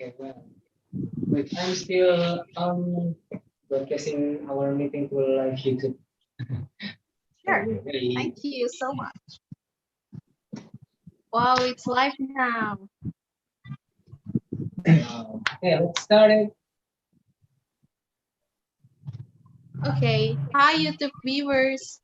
Okay, well, but I'm still broadcasting our meeting to live YouTube. Sure. Thank you so much. Wow, it's live now. Okay, let's start it. Okay. Hi, YouTube viewers.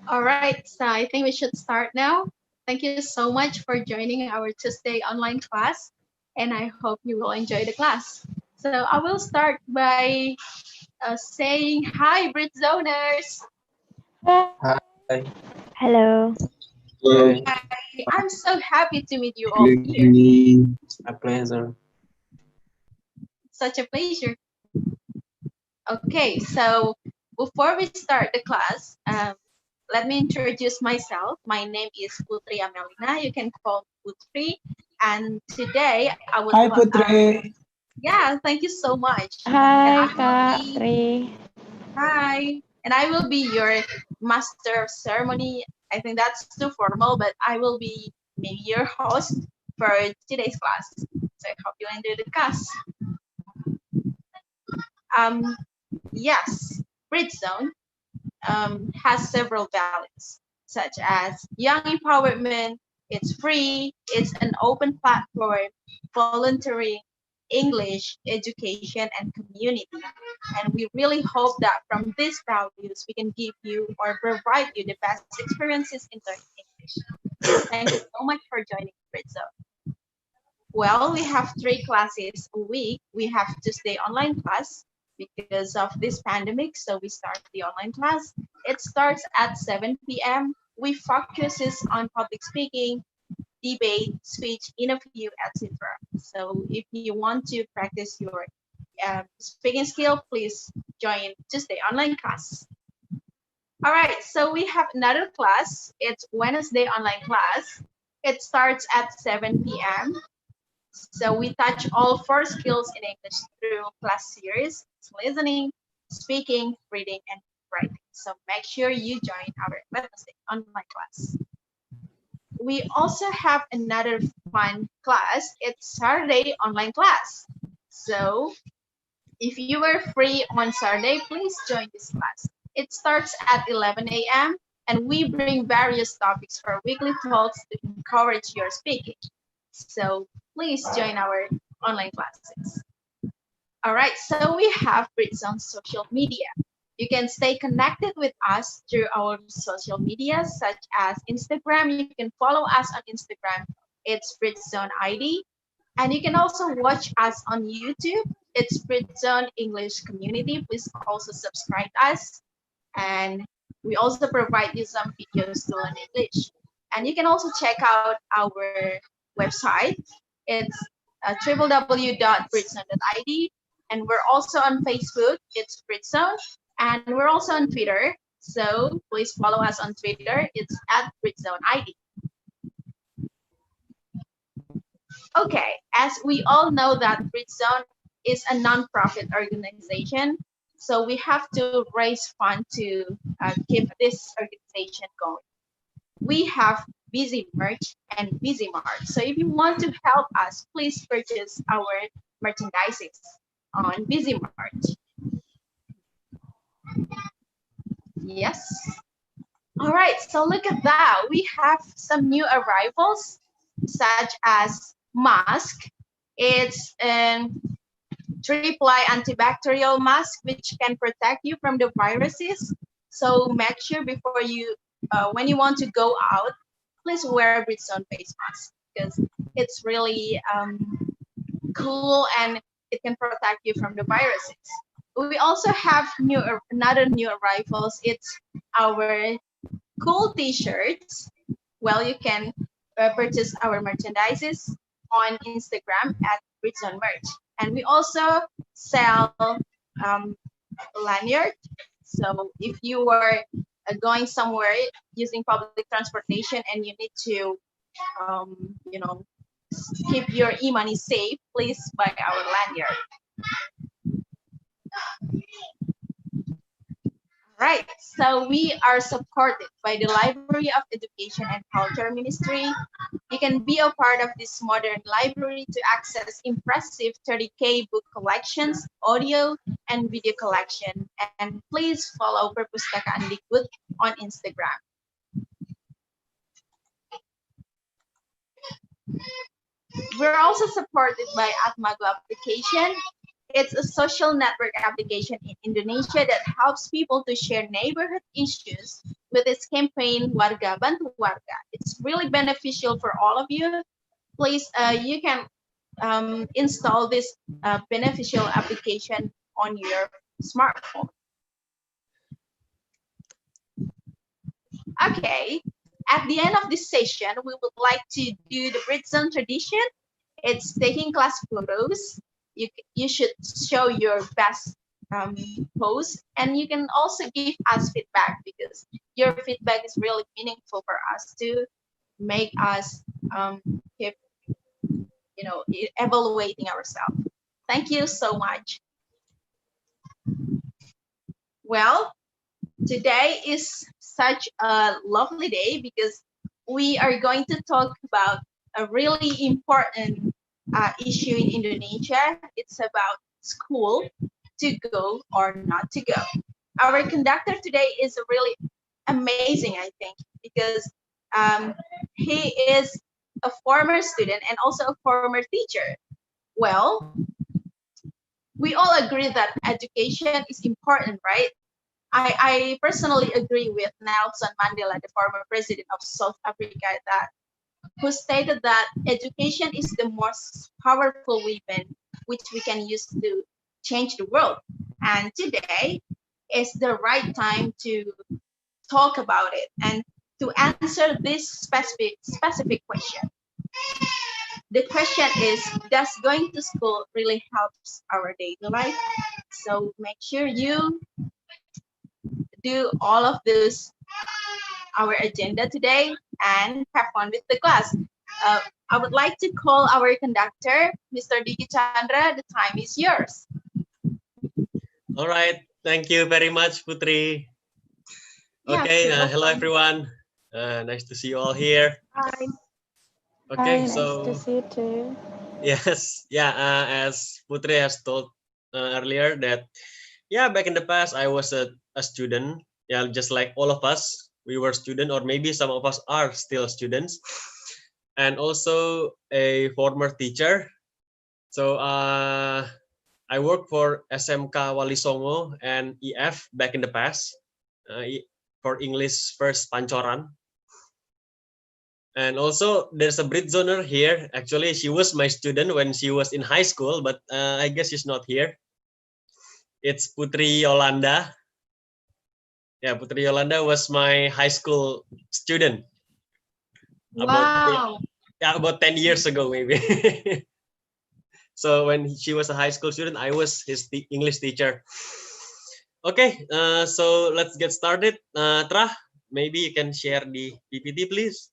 All right, so I think we should start now. Thank you so much for joining our Tuesday online class, and I hope you will enjoy the class. So I will start by saying hi, Britzoners. Hi. Hello. Hi. I'm so happy to meet you all here. A pleasure. Such a pleasure. Okay, so before we start the class, let me introduce myself. My name is Putri Amelina. You can call me Putri. And today I would Hi, Putri. Yeah, thank you so much. Hi, Kak Tri. Hi. And I will be your master of ceremony. I think that's too formal, but I will be maybe your host for today's class. So I hope you enjoy the class. Yes, Britzone has several values, such as young empowerment, it's free, it's an open platform, volunteering, English, education, and community. And we really hope that from these values, we can give you or provide you the best experiences in learning English. Thank you so much for joining Britzone. Well, we have 3 classes a week. We have Tuesday online class because of this pandemic, so we start the online class. It starts at 7 p.m. We focuses on public speaking, debate, speech, interview, etc. So if you want to practice your speaking skill, please join Tuesday online class. All right, so we have another class. It's Wednesday online class. It starts at 7 p.m. So we touch all 4 skills in English through class series: listening, speaking, reading, and writing. So make sure you join our Wednesday online class. We also have another fun class. It's Saturday online class. So if you are free on Saturday, please join this class. It starts at 11 a.m. and we bring various topics for weekly talks to encourage your speaking. So please join our online classes. All right, so we have Britzone social media. You can stay connected with us through our social media, such as Instagram. You can follow us on Instagram. It's Britzone ID. And you can also watch us on YouTube. It's Britzone English Community. Please also subscribe us. And we also provide you some videos to learn English. And you can also check out our website. It's www.britzone.id. And we're also on Facebook. It's Britzone. And we're also on Twitter. So please follow us on Twitter. It's at Britzone ID. Okay, as we all know that Britzone is a non-profit organization, so we have to raise funds to keep this organization going. We have Busy Merch and Busy Mart. So if you want to help us, please purchase our merchandises on Busy Mart. Yes. All right, so look at that. We have some new arrivals, such as mask. It's a triple-ply antibacterial mask which can protect you from the viruses. So make sure before you, when you want to go out, please wear a Britzone face mask because it's really cool and it can protect you from the viruses. We also have another new arrivals. It's our cool t-shirts. Well, you can purchase our merchandises on Instagram at Britzone Merch. And we also sell lanyard. So if you are going somewhere using public transportation and you need to, you know, keep your e-money safe, please buy our lanyard. Right, so we are supported by the Library of Education and Culture Ministry. You can be a part of this modern library to access impressive 30K book collections, audio, and video collection. And please follow Perpustakaan Dikbud on Instagram. We're also supported by Atmago application. It's a social network application in Indonesia that helps people to share neighborhood issues with its campaign Warga Bantu Warga. It's really beneficial for all of you. Please, you can install this beneficial application on your smartphone. Okay, at the end of this session, we would like to do the Britzone tradition. It's taking class photos. You should show your best pose, and you can also give us feedback because your feedback is really meaningful for us to make us keep, evaluating ourselves. Thank you so much. Well, today is such a lovely day because we are going to talk about a really important issue in Indonesia. It's about school, to go or not to go. Our conductor today is really amazing, I think, because he is a former student and also a former teacher. Well, we all agree that education is important, right? I personally agree with Nelson Mandela, the former president of South Africa, that who stated that education is the most powerful weapon which we can use to change the world. And today is the right time to talk about it and to answer this specific question. The question is, does going to school really helps our daily life? So make sure you do all of this, our agenda today, and have fun with the class. I would like to call our conductor, Mr. Dicky Candra. The time is yours. All right. Thank you very much, Putri. Okay. Yeah, Hello, everyone. Nice to see you all here. Hi. Okay. Hi, nice so to see you too. yes, yeah. As Putri has told earlier that back in the past I was a student. Yeah, just like all of us, we were student, or maybe some of us are still students, and also a former teacher. So I worked for SMK Wali Songo and EF back in the past for English First Pancoran. And also there's a Britzoner here. Actually, she was my student when she was in high school, but I guess she's not here. It's Putri Yolanda. Yeah, Putri Yolanda was my high school student. Wow. About 10 years ago, maybe. So when she was a high school student, I was his English teacher. Okay, so let's get started. Tra, maybe you can share the PPT, please.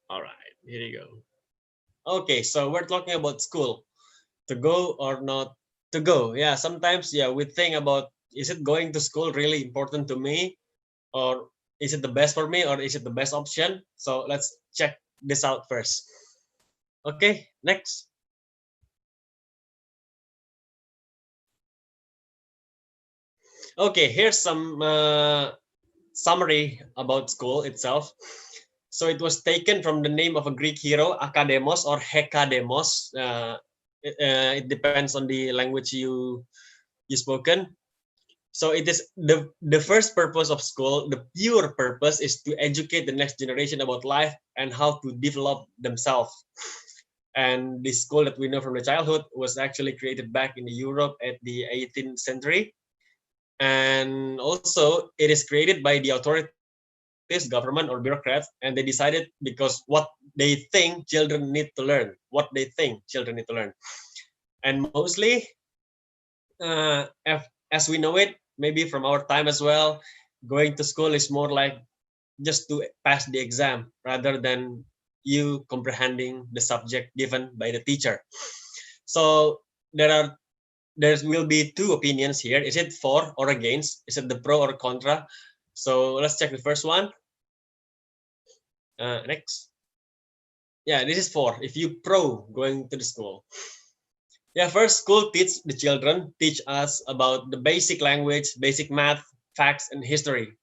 All right, here you go. Okay, so we're talking about school. To go or not to go. Yeah, sometimes, we think about, is it going to school really important to me? Or is it the best for me? Or is it the best option? So let's check this out first. Okay, next. Okay, here's some summary about school itself. So it was taken from the name of a Greek hero, Akademos or Hekademos. It depends on the language you spoken. So it is the first purpose of school. The pure purpose is to educate the next generation about life and how to develop themselves. And the school that we know from the childhood was actually created back in Europe at the 18th century. And also it is created by the authorities, government or bureaucrats, and they decided because what they think children need to learn, And mostly, as we know it, maybe from our time as well, going to school is more like just to pass the exam rather than you comprehending the subject given by the teacher. So there will be two opinions here. Is it for or against? Is it the pro or contra? So let's check the first one. Next. Yeah, this is for if you pro going to the school. Yeah, first school teach the children, teach us about the basic language, basic math, facts, and history.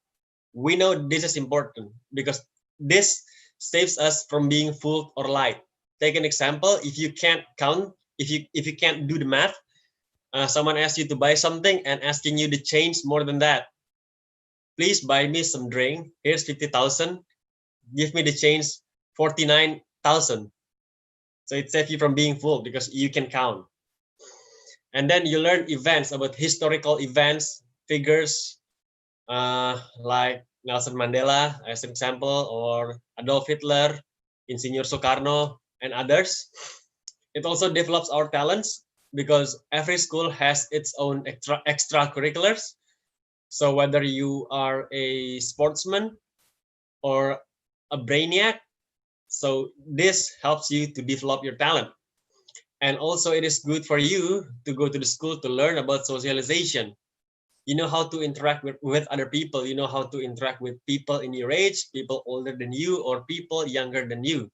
We know this is important because this saves us from being fooled or lied. Take an example: if you can't count, if you can't do the math, someone asks you to buy something and asking you to change more than that. Please buy me some drink. Here's 50,000. Give me the change 49,000. So it saves you from being fooled because you can count. And then you learn events about historical events, figures like Nelson Mandela as an example, or Adolf Hitler, Insinyur Soekarno, and others. It also develops our talents because every school has its own extracurriculars. So whether you are a sportsman or a brainiac, so this helps you to develop your talent. And also it is good for you to go to the school to learn about socialization. You know how to interact with other people. You know how to interact with people in your age, people older than you, or people younger than you.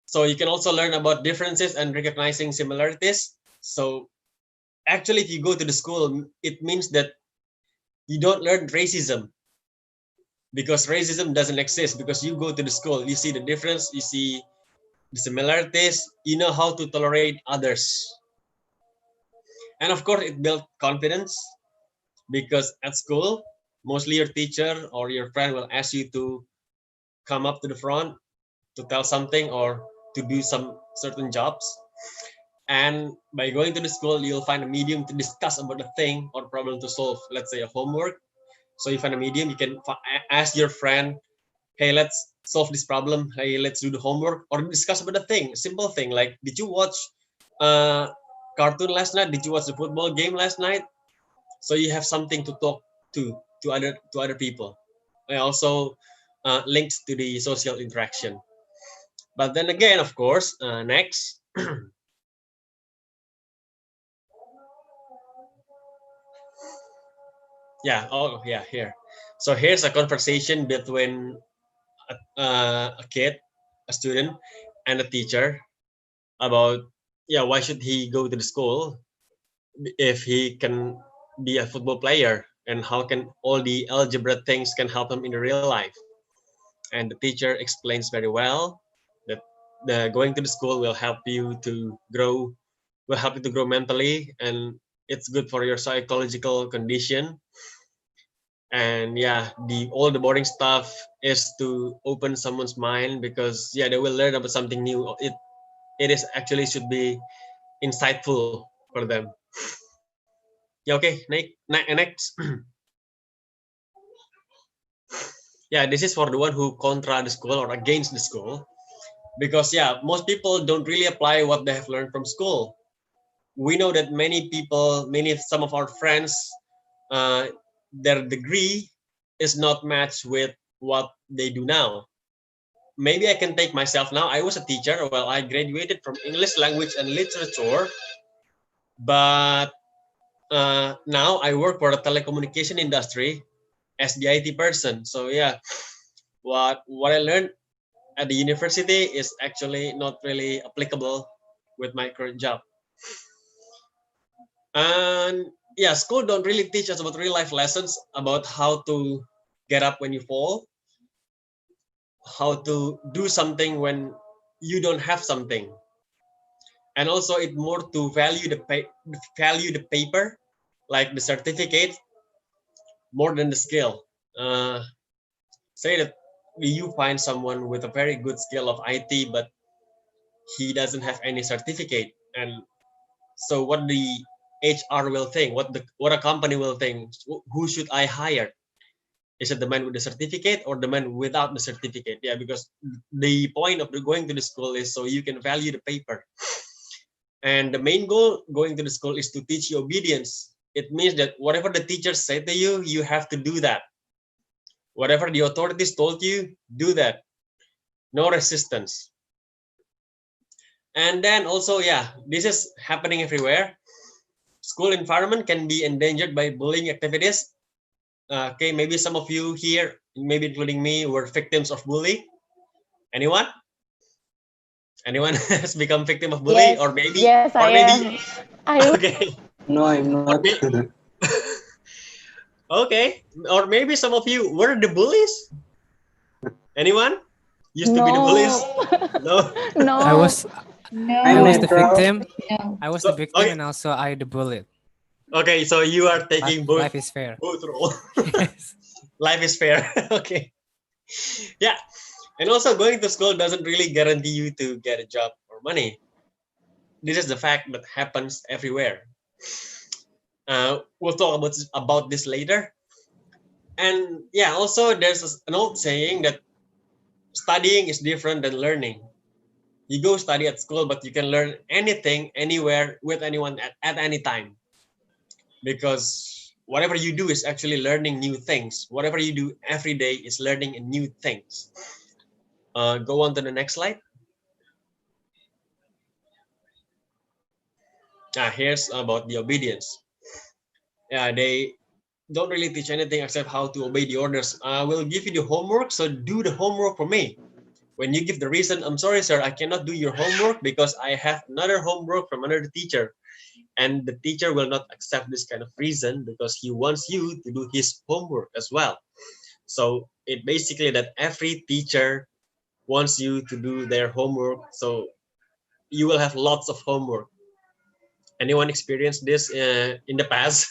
So you can also learn about differences and recognizing similarities. So actually, if you go to the school, it means that you don't learn racism because racism doesn't exist because you go to the school, you see the difference, you see the similarities, you know how to tolerate others. And of course, it builds confidence because at school, mostly your teacher or your friend will ask you to come up to the front to tell something or to do some certain jobs. And by going to the school, you'll find a medium to discuss about a thing or problem to solve. Let's say a homework. So you find a medium, you can ask your friend, hey, let's solve this problem. Hey, let's do the homework or discuss about a thing, a simple thing like, did you watch cartoon last night? Did you watch the football game last night? So you have something to talk to other people. And also links to the social interaction. But then again, of course, next. Yeah, oh yeah, here. So here's a conversation between a kid, a student, and a teacher about, yeah, why should he go to the school if he can be a football player, and how can all the algebra things can help him in the real life. And the teacher explains very well that the going to the school will help you to grow, mentally, and it's good for your psychological condition. And yeah, all the boring stuff is to open someone's mind because yeah, they will learn about something new. It is actually should be insightful for them. Yeah, okay, next. Yeah, this is for the one who contra the school or against the school, because yeah, most people don't really apply what they have learned from school. We know that some of our friends, their degree is not matched with what they do now. Maybe I can take myself now. I was a teacher. Well, I graduated from English language and literature, but now I work for the telecommunication industry as the IT person. So yeah, what I learned at the university is actually not really applicable with my current job. And yeah, school don't really teach us about real life lessons about how to get up when you fall, how to do something when you don't have something, and also it more to value the paper, like the certificate, more than the skill. Say that you find someone with a very good skill of IT, but he doesn't have any certificate, and so what the HR will think, what a company will think, who should I hire? Is it the man with the certificate or the man without the certificate? Yeah, because the point of going to the school is so you can value the paper. And the main goal going to the school is to teach you obedience. It means that whatever the teachers say to you, you have to do that. Whatever the authorities told you, do that. no resistance. And then also, yeah, this is happening everywhere. School environment can be endangered by bullying activities. Okay, maybe some of you here, maybe including me, were victims of bullying. Anyone? Anyone has become victim of bully, Yes, or maybe, yes, I or maybe, am. I okay, No, I'm or not. okay, or maybe some of you were the bullies. Anyone used to be the bullies? no, No. I no. was I I'm was No, the neutral. victim. no. I was the So victim okay, and also I the bullet. okay, so you are Life, taking both life is fair. role. Yes. Life is fair. Okay. Yeah, and also going to school doesn't really guarantee you to get a job or money. This is the fact that happens everywhere. We'll talk about this later. And yeah, also there's an old saying that studying is different than learning. You go study at school, but you can learn anything, anywhere, with anyone at any time. Because whatever you do is actually learning new things. Whatever you do every day is learning new things. Go on to the next slide. Here's about the obedience. Yeah, they don't really teach anything except how to obey the orders. I will give you the homework, so do the homework for me. When you give the reason, I'm sorry, sir, I cannot do your homework because I have another homework from another teacher. And the teacher will not accept this kind of reason because he wants you to do his homework as well. So it basically that every teacher wants you to do their homework. So you will have lots of homework. Anyone experienced this in the past?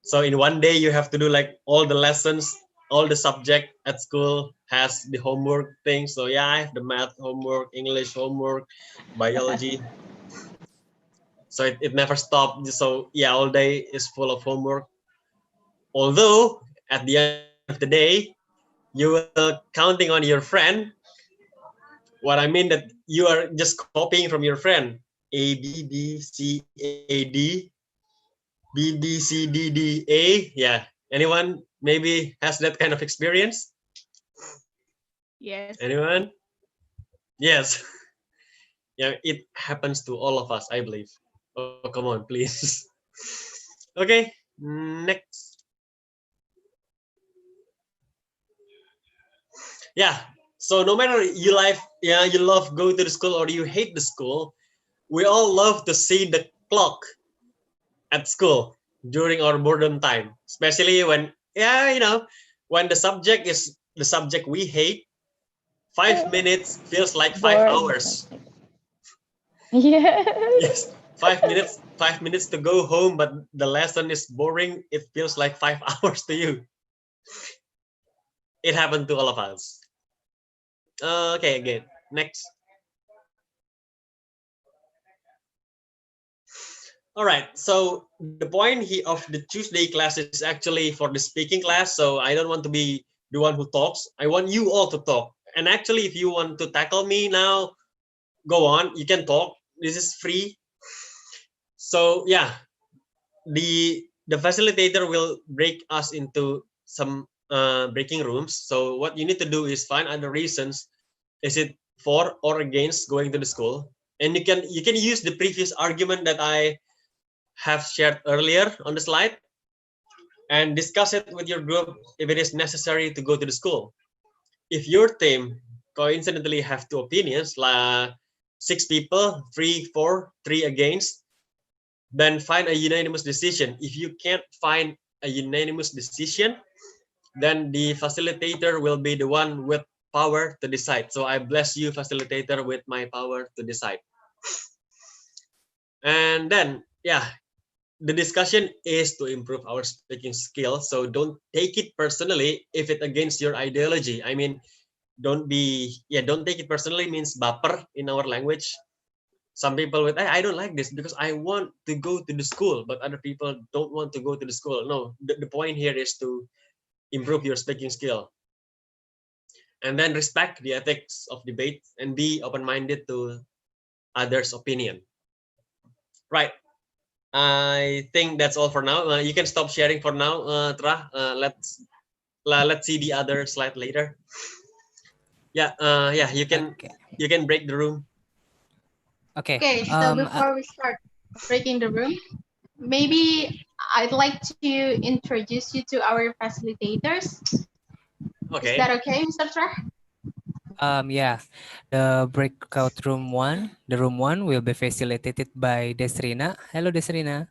So in one day you have to do like all the lessons, all the subject at school has the homework thing. So yeah, I have the math homework, English homework, biology. So it never stopped. So yeah, all day is full of homework. Although at the end of the day, you will counting on your friend. What I mean that you are just copying from your friend. A B B C A D B B C D D A. Yeah. Anyone maybe has that kind of experience? Yes. Anyone? Yes. Yeah, it happens to all of us, I believe. Oh, come on, please. Okay, next. Yeah. So no matter you you love going to the school or you hate the school, we all love to see the clock at school during our boredom time, especially when when the subject is the subject we hate. 5 minutes feels like five Bored. hours. Yes. Yes, 5 minutes. 5 minutes to go home, but the lesson is boring. It feels like 5 hours to you. It happened to all of us. Okay, again. Next. All right. So the point here of the Tuesday class is actually for the speaking class. So I don't want to be the one who talks. I want you all to talk. And actually, if you want to tackle me now, go on. You can talk. This is free. So yeah, the facilitator will break us into some breaking rooms. So what you need to do is find other reasons. Is it for or against going to the school? And you can use the previous argument that I have shared earlier on the slide and discuss it with your group if it is necessary to go to the school. If your team coincidentally have two opinions, like 6 people, 3 for, 3 against, then find a unanimous decision. If you can't find a unanimous decision, then the facilitator will be the one with power to decide. So I bless you, facilitator, with my power to decide. And then, yeah, the discussion is to improve our speaking skills. So don't take it personally if it against your ideology. I mean, don't take it personally means baper in our language. Some people with, I don't like this because I want to go to the school, but other people don't want to go to the school. No, the point here is to improve your speaking skill. And then respect the ethics of debate and be open-minded to others' opinion. Right. I think that's all for now. You can stop sharing for now, Tra. Let's see the other slide later. Yeah, you can break the room. Okay. Okay, so before we start breaking the room, maybe I'd like to introduce you to our facilitators. Okay. Is that okay, Mr. Tra? Yeah, the breakout the room one will be facilitated by Desrina. Hello, Desrina.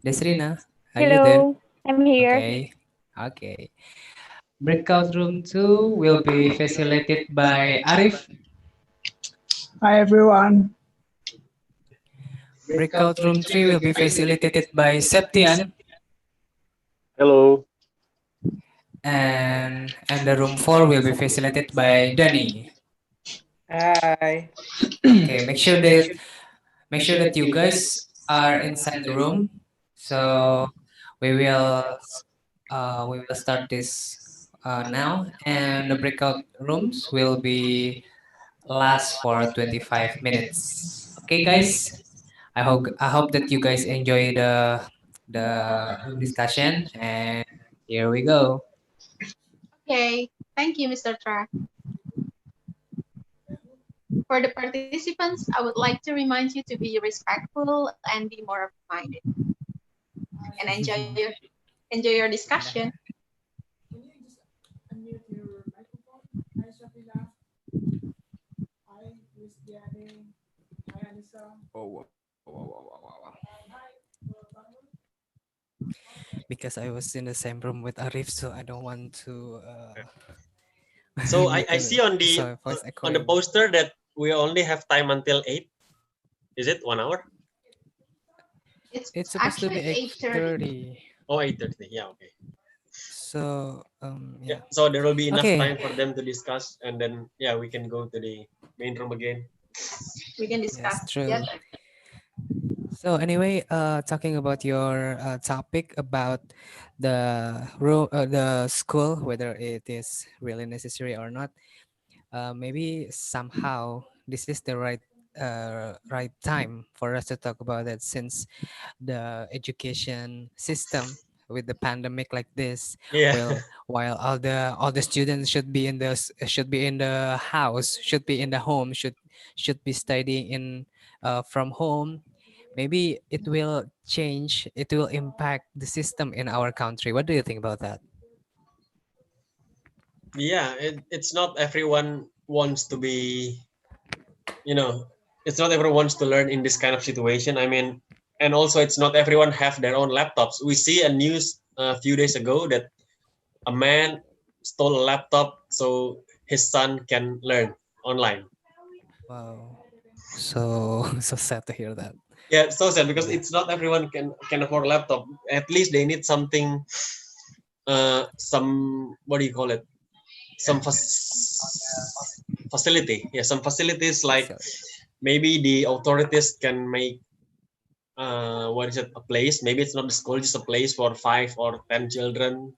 Desrina, are you there? Hello, I'm here. Okay, okay. Breakout room two will be facilitated by Arif. Hi everyone. Breakout room three will be facilitated by Septian. Hello. And the room four will be facilitated by Danny. Hi. Okay, make sure that you guys are inside the room. So we will start this now, and the breakout rooms will be last for 25 minutes. Okay, guys. I hope that you guys enjoy the room discussion, and here we go. Okay, thank you, Mr. Tra. For the participants, I would like to remind you to be respectful and be more open-minded. And enjoy your discussion. Because I was in the same room with Arif, so I don't want to. So I because see on the voice on the echoing. poster that we only have time until 8. Is it 1 hour? It's supposed to be actually 8:30. Oh, 8:30. Yeah, okay. So Yeah, yeah. so there will be enough Okay. time for them to discuss, and then we can go to the main room again. We can discuss. Yes, true. Yes. So anyway, talking about your topic about the school, whether it is really necessary or not, maybe somehow this is the right time for us to talk about it, since the education system with the pandemic like this, Yeah. while all the students should be in the house, should be in the home, should be studying in from home. Maybe it will impact the system in our country. What do you think about that? Yeah, it's not everyone wants to be, you know, it's not everyone wants to learn in this kind of situation. I mean, and also it's not everyone have their own laptops. We see a news a few days ago that a man stole a laptop so his son can learn online. Wow, so so sad to hear that. Yeah, so sad because Yeah. it's not everyone can afford a laptop. At least they need something, some, what do you call it? Some facility. Yeah, some facilities, like So, maybe the authorities can make, what is it, a place. Maybe it's not the school, just a place for 5 or 10 children.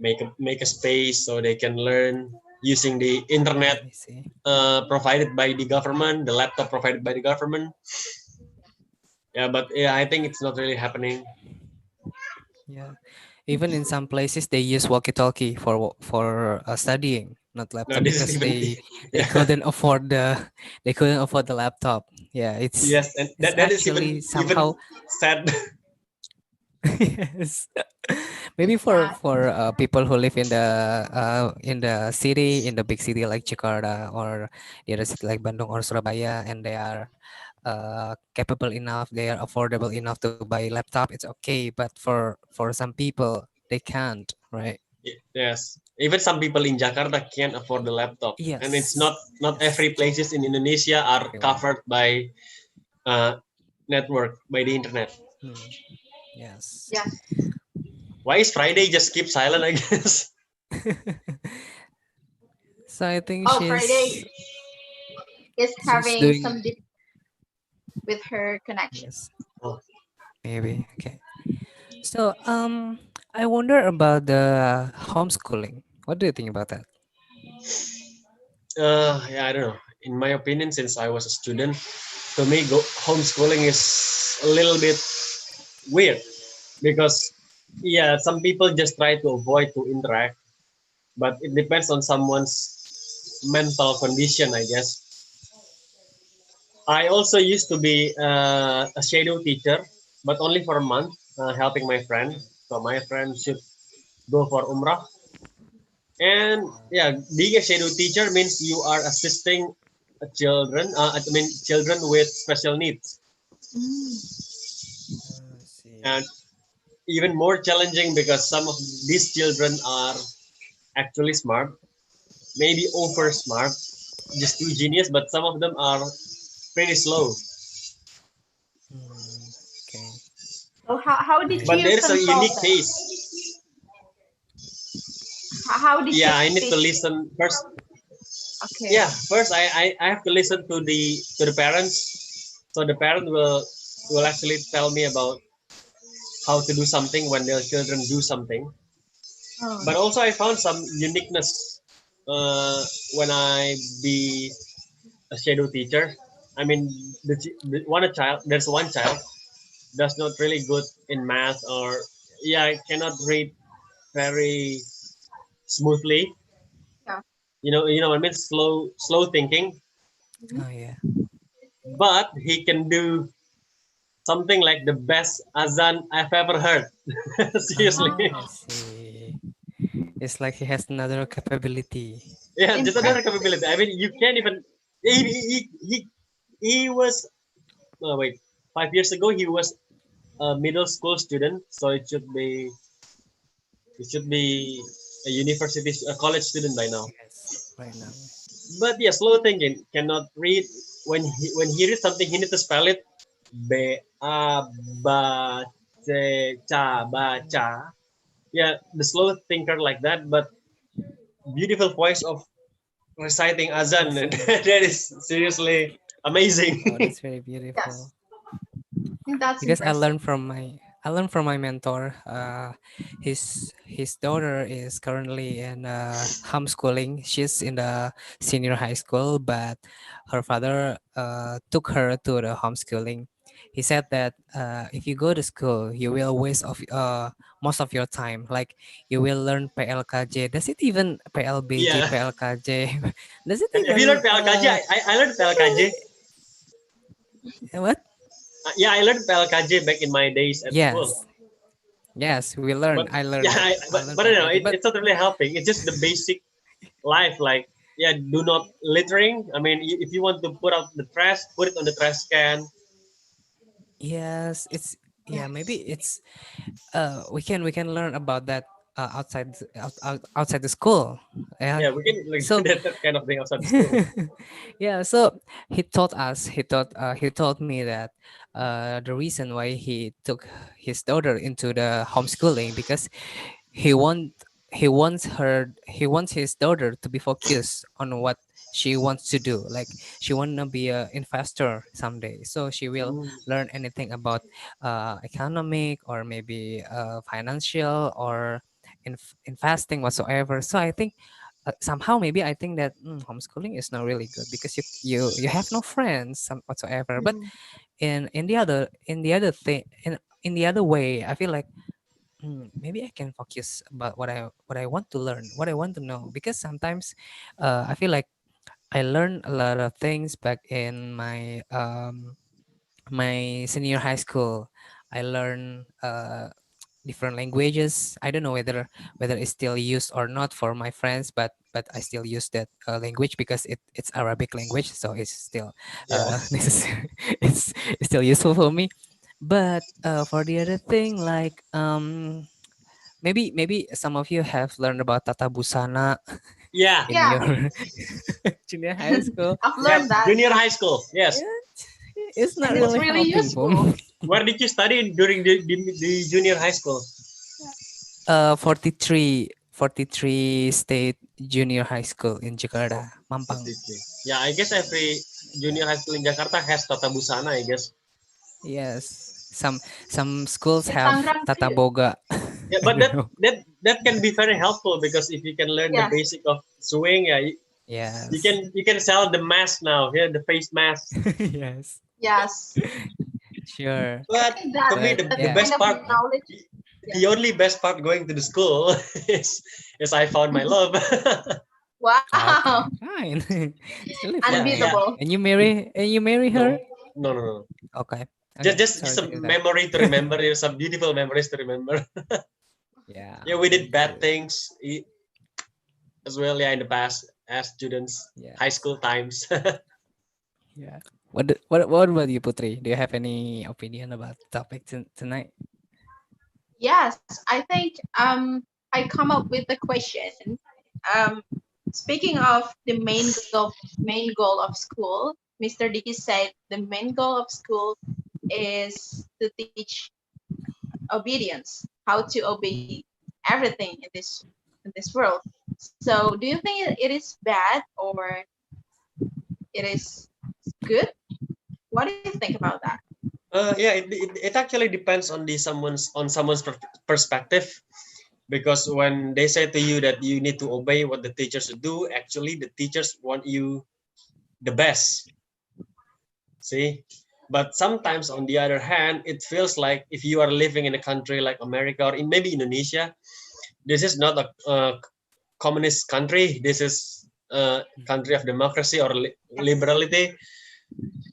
Make a space so they can learn using the internet, I see. provided by the government, the laptop provided by the government. Yeah, but yeah, I think it's not really happening. Yeah. Even in some places, they use walkie-talkie for studying, not No, laptop, this is because even they yeah. couldn't afford the laptop. Yeah, Yes, and it's that is actually even somehow sad. yes. Maybe for people who live in the city, in the big city like Jakarta, or the other city like Bandung or Surabaya, and they are capable enough, they are affordable enough to buy laptop, it's okay. But for some people, they can't, right? Yes, even some people in Jakarta can't afford the laptop, and it's Yes. not Yes. every places in Indonesia Not are everyone. covered by network, by the internet. Hmm. Yes. Yeah. Why is Friday just keep silent? I guess. So I think Oh, Friday is she's having doing. some dip with her connection. Yes, Oh. maybe. Okay. So I wonder about the homeschooling. What do you think about that? Yeah, I don't know. In my opinion, since I was a student, to me, homeschooling is a little bit weird because Yeah, some people just try to avoid to interact, but it depends on someone's mental condition, I guess. I also used to be a shadow teacher, but only for a month, helping my friend. So my friend should go for Umrah. And yeah, being a shadow teacher means you are assisting children, children with special needs. I see. And even more challenging because some of these children are actually smart, maybe over smart, just too genius, but some of them are pretty slow. Okay. So how did But you there's a consult unique them? case. How did you Yeah, I need to teach? listen first. Okay. Yeah, first I have to listen to the parents. So the parent will actually tell me about how to do something when their children do something. Oh. But also I found some uniqueness when I be a shadow teacher. I mean, there's one child that's not really good in math or yeah, cannot read very smoothly. Yeah. You know what I mean? Slow thinking. Oh yeah. But he can do something like the best azan I've ever heard. Seriously. Ah, I see. It's like he has another capability. Yeah, just another Impressive. capability. I mean, you can't even. He was. Oh, wait. 5 years ago, he was a middle school student, so it should be a college student by now. Yes, right now. But yeah, slow thinking cannot read. When he reads something, he needs to spell it. B a ba c cha ba cha. Yeah, the slow thinker like that, but beautiful voice of reciting azan. Azan. That is seriously amazing. Oh, that's very Yes. beautiful. I think that's Because impressive. I learned from my mentor. His daughter is currently in homeschooling. She's in the senior high school, but her father took her to the homeschooling. He said that if you go to school, you will waste of most of your time. Like you will learn PLKJ. Does it even PLBJ, Yeah. PLKJ? Does it Have you learned even PLKJ? I learned PLKJ. what? Yeah, I learned PLKJ back in my days at school. Yes. Yes, we learned. But I learned yeah, that. I but learned but I don't know, PLKJ, but it's not really helping. It's just the basic life, like yeah, do not littering. I mean, if you want to put out the trash, put it on the trash can. yes, it's yeah. Maybe Yes. it's we can learn about that outside the school. Yeah. Yeah, we can like do So that kind of thing outside the school. yeah. So he told me that the reason why he took his daughter into the homeschooling because he want he wants his daughter to be focused on what she wants to do, like she want to be a investor someday, so she will Mm, learn anything about economic or maybe financial or investing whatsoever. So I think somehow maybe I think that homeschooling is not really good because you have no friends whatsoever. But Mm. in the other way, I feel like maybe I can focus about what I want to learn, what I want to know. Because sometimes I feel like I learned a lot of things back in my senior high school. I learned different languages. I don't know whether it's still used or not for my friends, but I still use that language because it's Arabic language, so it's still yeah. necessary. It's still useful for me. But for the other thing, like maybe some of you have learned about Tata Busana Yeah. in Yeah. your junior high school. I've Yeah. learned that, Junior high school. Yes. Yeah, it's not and it's really really helping for useful. me. Where did you study during the junior high school? 43 State Junior High School in Oh, Jakarta, Mampang. 53. Yeah, I guess every junior high school in Jakarta has Tata Busana, I guess. Yes, some schools In have Tangerang Tata too. Boga. Yeah, I but don't know. that can be very helpful because if you can learn the Yes. basic of sewing, yeah, Yes, you can sell the mask now, yeah, the face mask. yes, Yes. sure. I But think to that me, But the that yeah, kind best of part, knowledge. The only best part going to the school is I found my love. Wow. Okay, fine. Still fine. Unbeatable. And you marry her? No, no, no. Okay. Just Sorry a to hear that. memory to remember. Some beautiful memories to remember. Yeah. Yeah, we did bad Good. things as well. Yeah, in the past as students, Yeah. high school times. Yeah. What about you, Putri? Do you have any opinion about the topic tonight? Yes, I think I come up with a question. Um, Speaking of the main goal of school, Mr. Dicky said the main goal of school is to teach obedience, how to obey everything in this world. So, do you think it is bad or it is good? What do you think about that? Yeah, it actually depends on someone's perspective, because when they say to you that you need to obey what the teachers do, actually the teachers want you the best. See, but sometimes on the other hand, it feels like if you are living in a country like America or maybe Indonesia, this is not a communist country. This is a country of democracy or liberality.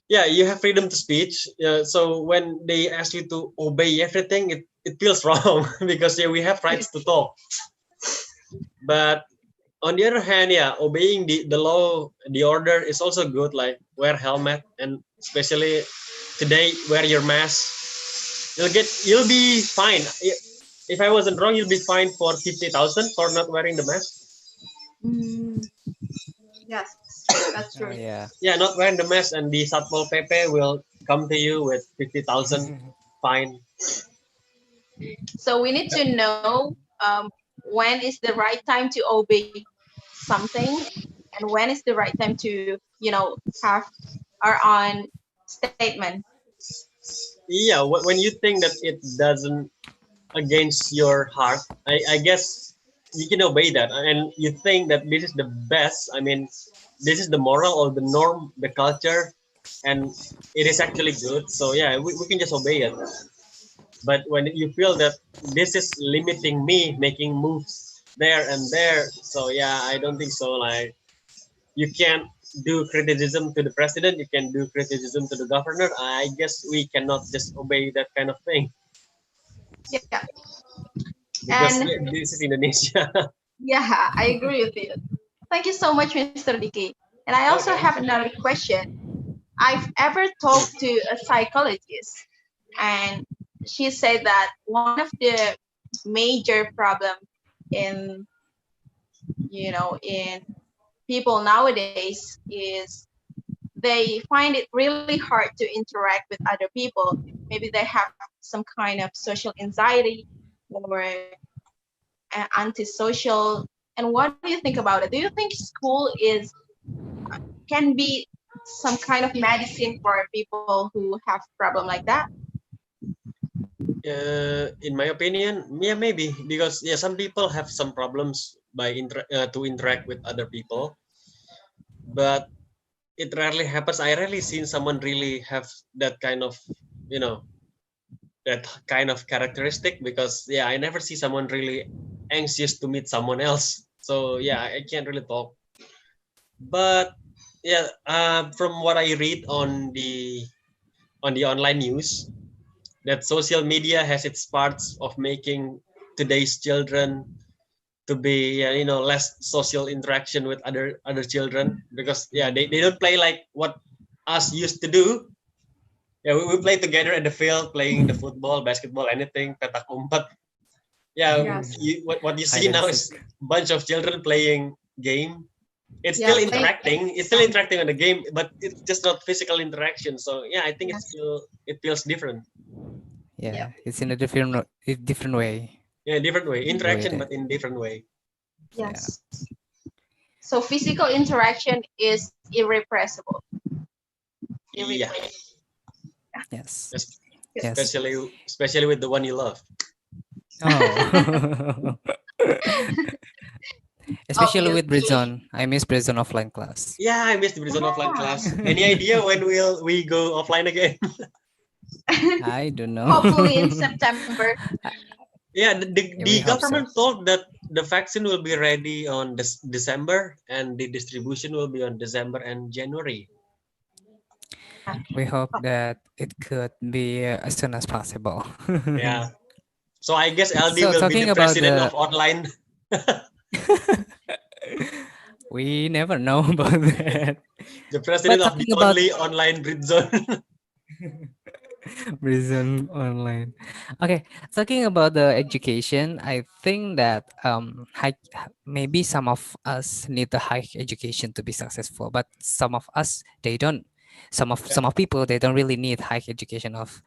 Yeah, you have freedom to speech. So when they ask you to obey everything, it feels wrong because yeah, we have rights to talk. But on the other hand, yeah, obeying the law, the order is also good, like wear helmet and especially today wear your mask. You'll be fine. If I wasn't wrong, you'll be fined for 50,000 for not wearing the mask. Mm, yes, that's Oh true. yeah. Yeah, not wearing the mask, and the Satpol PP will come to you with 50,000 fine. So we need to know when is the right time to obey something and when is the right time to, have our own statement. Yeah, when you think that it doesn't against your heart, I guess you can obey that, and you think that this is the best. I mean, this is the moral or the norm, the culture, and it is actually good. So yeah, we can just obey it. But when you feel that this is limiting me making moves there and there, so yeah, I don't think so. Like you can't do criticism to the president, you can do criticism to the governor. I guess we cannot just obey that kind of thing Yeah. because And this is Indonesia. yeah, I agree with you. Thank you so much, Mr. Dicky. And I also Okay. have another question. I've ever talked to a psychologist, and she said that one of the major problem in in people nowadays is they find it really hard to interact with other people. Maybe they have some kind of social anxiety or antisocial. And what do you think about it? Do you think school can be some kind of medicine for people who have problem like that? In my opinion, yeah, maybe because yeah, some people have some problems to interact with other people, but it rarely happens. I rarely seen someone really have that kind of, you know, that kind of characteristic because yeah, I never see someone really anxious to meet someone else. So yeah, I can't really talk. But yeah, from what I read on the online news, that social media has its parts of making today's children to be less social interaction with other children because yeah they don't play like what us used to do. Yeah, we play together in the field playing the football, basketball, anything, petak umpat. Yeah, Yes. what you Hide see and now is seek. a bunch of children playing game. It's Yeah, still play. interacting. It's still interacting on the game, but it's just not physical interaction. So yeah, I think Yes. it feels different. Yeah, it's in a different way. Yeah, different way. The way Interaction, that. but in different way. Yeah. Yes. So physical interaction is irrepressible. Yeah, Yes. es- Yes. especially with the one you love. Oh. Especially with Obviously. Britzone. I miss Britzone offline class. Yeah, I missed the Britzone offline Yeah. class. Any idea when will we go offline again? I don't know. Hopefully in September. Yeah, Yeah, the we hope so. government told that the vaccine will be ready on December and the distribution will be on December and January. We hope that it could be as soon as possible. Yeah. So I guess LD So will be talking the about president the, of online. we never know about that. The president But of the talking about only online Britzone. prison online. Okay, talking about the education, I think that maybe some of us need the high education to be successful, but some of us they don't. Some of people they don't really need high education of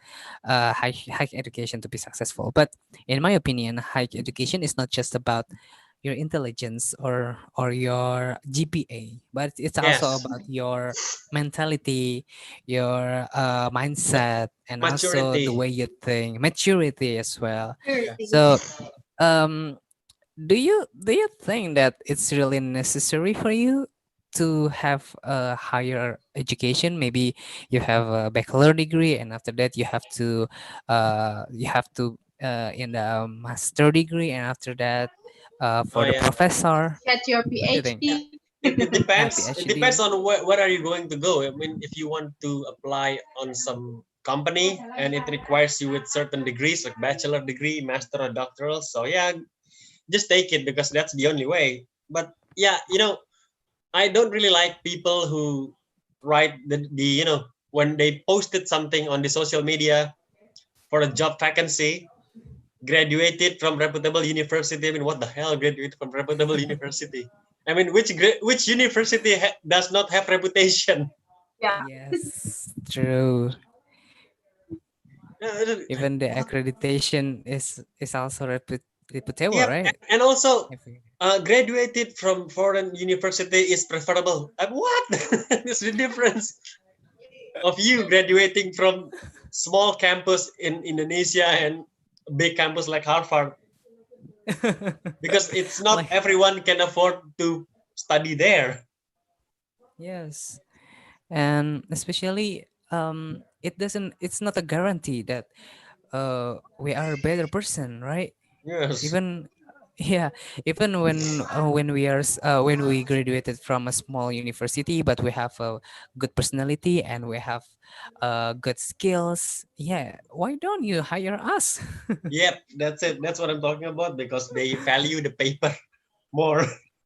high education to be successful. But in my opinion, high education is not just about your intelligence or your GPA, but it's also Yes. about your mentality, your mindset, and also the Maturity. way you think, maturity as well. Yeah. So, um, do you think that it's really necessary for you to have a higher education? Maybe you have a bachelor degree, and after that you have to in the master degree, and after that Oh for the yeah. professor. Get your What do you think? Yeah. PhD. It Yeah, depends. It depends PhD. on where are you going to go. I mean, if you want to apply on some company and it requires you with certain degrees like bachelor degree, master or doctoral. So yeah, just take it because that's the only way. But yeah, I don't really like people who write the when they posted something on the social media for a job vacancy, graduated from reputable university. I mean, what the hell, graduated from reputable university? I mean, which university does not have reputation? Yeah. Yes, true. Even the accreditation is also reputable, Yep, right? and also If we- graduated from foreign university is preferable. What? Is the difference of you graduating from small campus in Indonesia and big campus like Harvard? Because it's not like everyone can afford to study there. yes, and especially it's not a guarantee that we are a better person, right? Yes. Even yeah, even when we graduated from a small university, but we have a good personality and we have good skills. Yeah, why don't you hire us? Yep, that's it. That's what I'm talking about because they value the paper more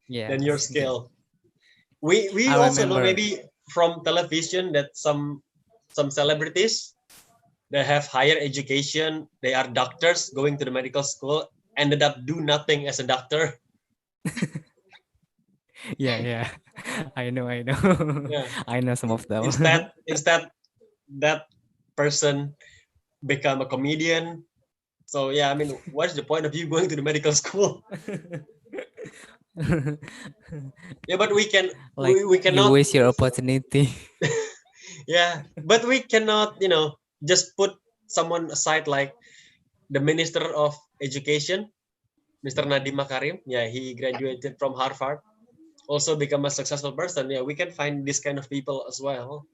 than your Yes, skill. We I also know remember. maybe from television that some celebrities they have higher education, they are doctors going to the medical school, ended up do nothing as a doctor. Yeah, yeah. I know. Yeah. I know some of them. Instead that person become a comedian. So yeah, I mean, what's the point of you going to the medical school? Yeah, but we can Like we you cannot waste your opportunity. yeah, but we cannot, just put someone aside like the Minister of Education, Mr. Nadiem Makarim. Yeah, he graduated from Harvard, also become a successful person. Yeah, we can find this kind of people as well.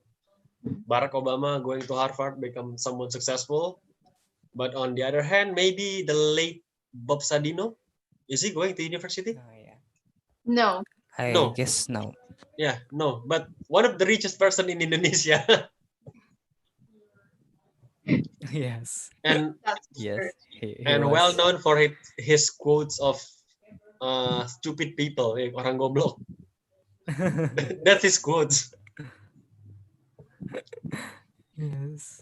Barack Obama going to Harvard, become someone successful. But on the other hand, maybe the late Bob Sadino, is he going to university? Oh, yeah. No. I No. guess no. Yeah, no. But one of the richest person in Indonesia, Yes. and That's Yes. true. He and well was. known for his quotes of stupid people, orang goblok. That's his quotes. Yes.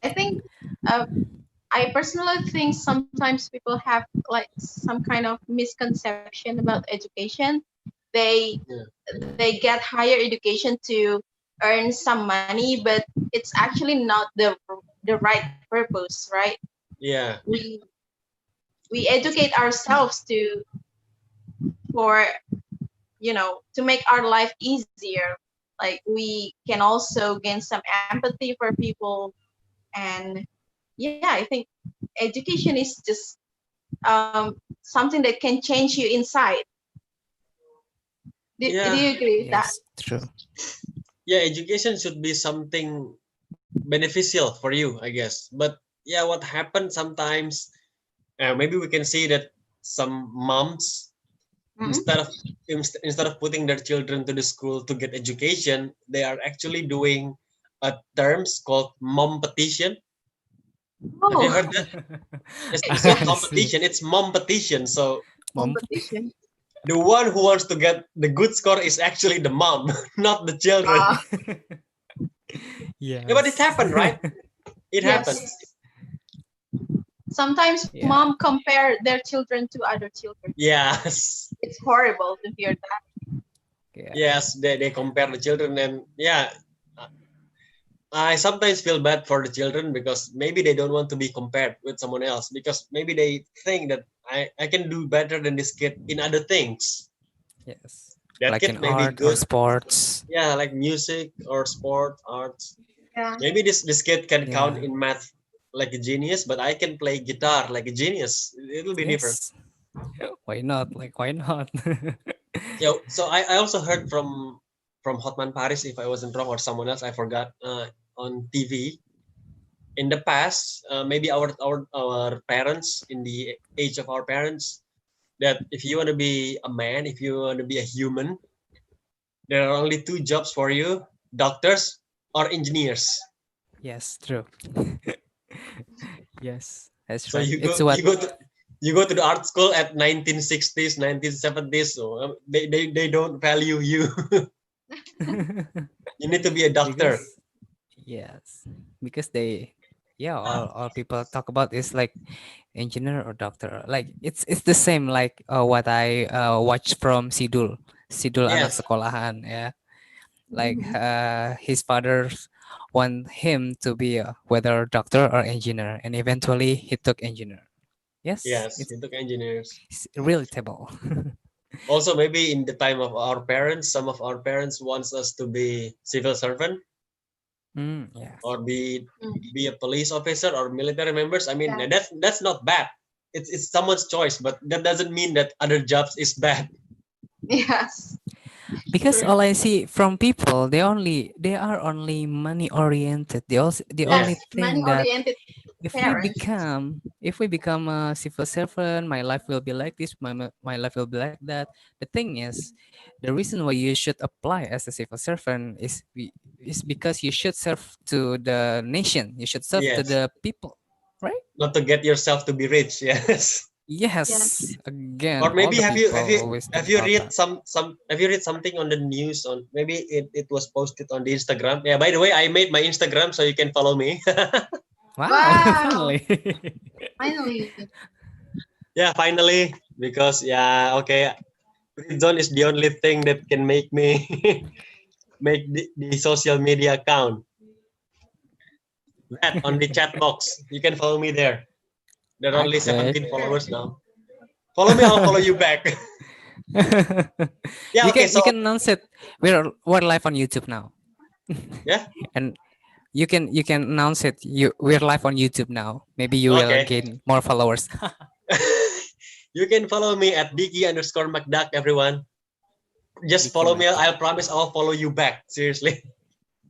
I think uh, I personally think sometimes people have like some kind of misconception about education. They Yeah. they get higher education to earn some money, but it's actually not the right purpose, right? Yeah. We educate ourselves for to make our life easier. Like we can also gain some empathy for people, and yeah, I think education is just something that can change you inside. Do Yeah. you agree with that? Yes. True. Yeah. Education should be something beneficial for you, I guess. But yeah, what happens sometimes maybe we can see that some moms, Mhm. instead of putting their children to the school to get education, they are actually doing a terms called mom petition. Have you Oh, heard that? It's not yeah, I see. competition, it's mom petition. So Mom. competition. the one who wants to get the good score is actually the mom, not the children. Ah, Yeah, but it Yes. happened, right? It yes. happens. Sometimes Yeah. mom compare their children to other children. Yes. It's horrible to hear that. Yeah. Yes, they compare the children, and yeah, I sometimes feel bad for the children because maybe they don't want to be compared with someone else because maybe they think that I can do better than this kid in other things. Yes. That Like in kid may be art or good, sports. yeah, like music or sport, arts. Yeah. Maybe this kid can count Yeah. in math like a genius, but I can play guitar like a genius. It'll be different. Yes. Why not? Like why not? Yeah. So I also heard from Hotman Paris, if I wasn't wrong, or someone else, I forgot, on TV. In the past, maybe our parents, in the age of our parents, that if you want to be a man, if you want to be a human, there are only two jobs for you: doctors or engineers. Yes, true. Yes, that's So right. you It's go what you go to you go to the art school at 1960s, 1970s. So they don't value you. You need to be a doctor. because yes, because they yeah, all people talk about is like engineer or doctor. Like it's the same like what I watched from Sidul anak Yes, sekolahan, yeah. Like Mhm. his father want him to be whether doctor or engineer, and eventually he took engineer. Yes, yes, he took engineers. it's relatable. Also, maybe in the time of our parents, some of our parents wants us to be civil servant Yes. or be Mm. be a police officer or military members. I mean, Yeah. that's not bad. It's someone's choice, but that doesn't mean that other jobs is bad. Yes. Because True. all I see from people, they are only money oriented. They Yes, only Yes. think that Money-oriented parents. if we become a civil servant, my life will be like this, my life will be like that. The thing is, the reason why you should apply as a civil servant is because you should serve to the nation. You should serve to yes. the people, right? Not to get yourself to be rich. Yes. Yes. Yes. Or Again, all maybe the have you people have you always have think you about read that. some have you read something on the news, on maybe it was posted on the Instagram? Yeah, by the way, I made my Instagram so you can follow me. Wow, Wow. finally. Finally. Yeah, finally, because yeah, okay, Britzone is the only thing that can make me make the social media account. That on the chat box, you can follow me there. There are only Okay. 17 followers now. Follow me, I'll follow you back. Yeah, you okay, can so you can announce it. We're live on YouTube now, yeah, and you can announce it. We're live on YouTube now. Maybe you will okay. gain more followers. You can follow me at Dicky underscore McDuck, everyone. Just Dicky follow me. Mata. I'll promise I'll follow you back. Seriously.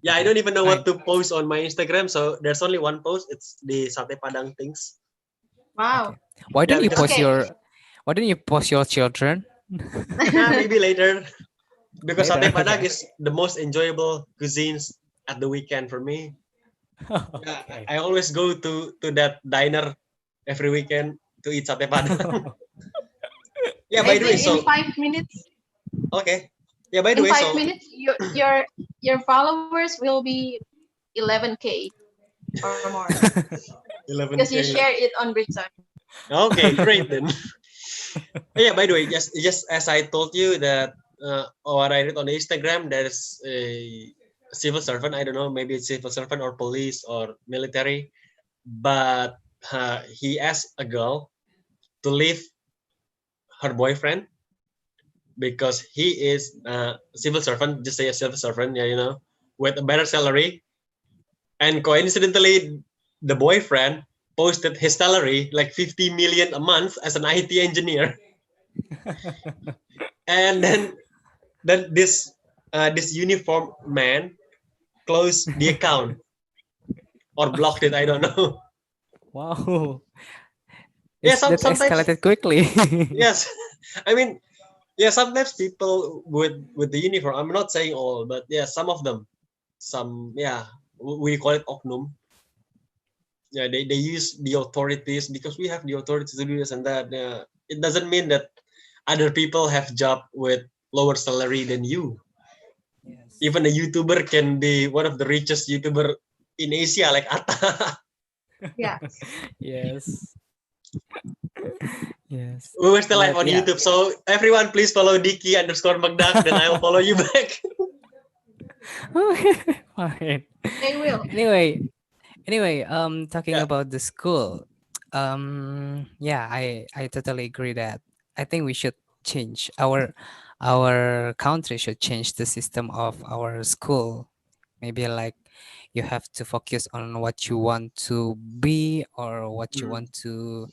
Yeah, I Okay, don't even know what fine. to post on my Instagram, so there's only one post. It's the Sate Padang things. Wow. Okay. Why Yeah, don't you because post Okay. your Why don't you post your children maybe later. Because later? Sate Padang Okay. is the most enjoyable cuisines at the weekend for me. Yeah, Okay. I always go to that diner every weekend to eat Sate Padang. Yeah, I by the way, think in so 5 minutes, okay. Yeah, by the in way, five so minutes, your followers will be 11K or more because you 11K. share it on Britzone. Okay, great then. Yeah, by the way, just as I told you that what I read on Instagram, there's a civil servant. I don't know, maybe it's civil servant or police or military, but he asked a girl to leave her boyfriend because he is a civil servant. Just say a civil servant, yeah, with a better salary. And coincidentally, the boyfriend posted his salary like 50 million a month as an IT engineer, and then this uniform man closed the account or blocked it. I don't know. Wow. Yeah, That sometimes escalated quickly. yes. I mean, yeah, sometimes people with the uniform. I'm not saying all, but yeah, some of them. Some yeah, we call it oknum. Yeah, they use the authorities because we have the authority to do this and that. Yeah, it doesn't mean that other people have job with lower salary than you. Yes. Even a YouTuber can be one of the richest YouTuber in Asia, like Atta. Yeah. Yes. Yes. We were still live But on yeah. YouTube, so everyone please follow Dicky _ Magdak, then I'll follow you back. Fine. They will. Anyway, talking Yeah. about the school, yeah, I totally agree that I think we should change our country should change the system of our school. Maybe like you have to focus on what you want to be or what you want to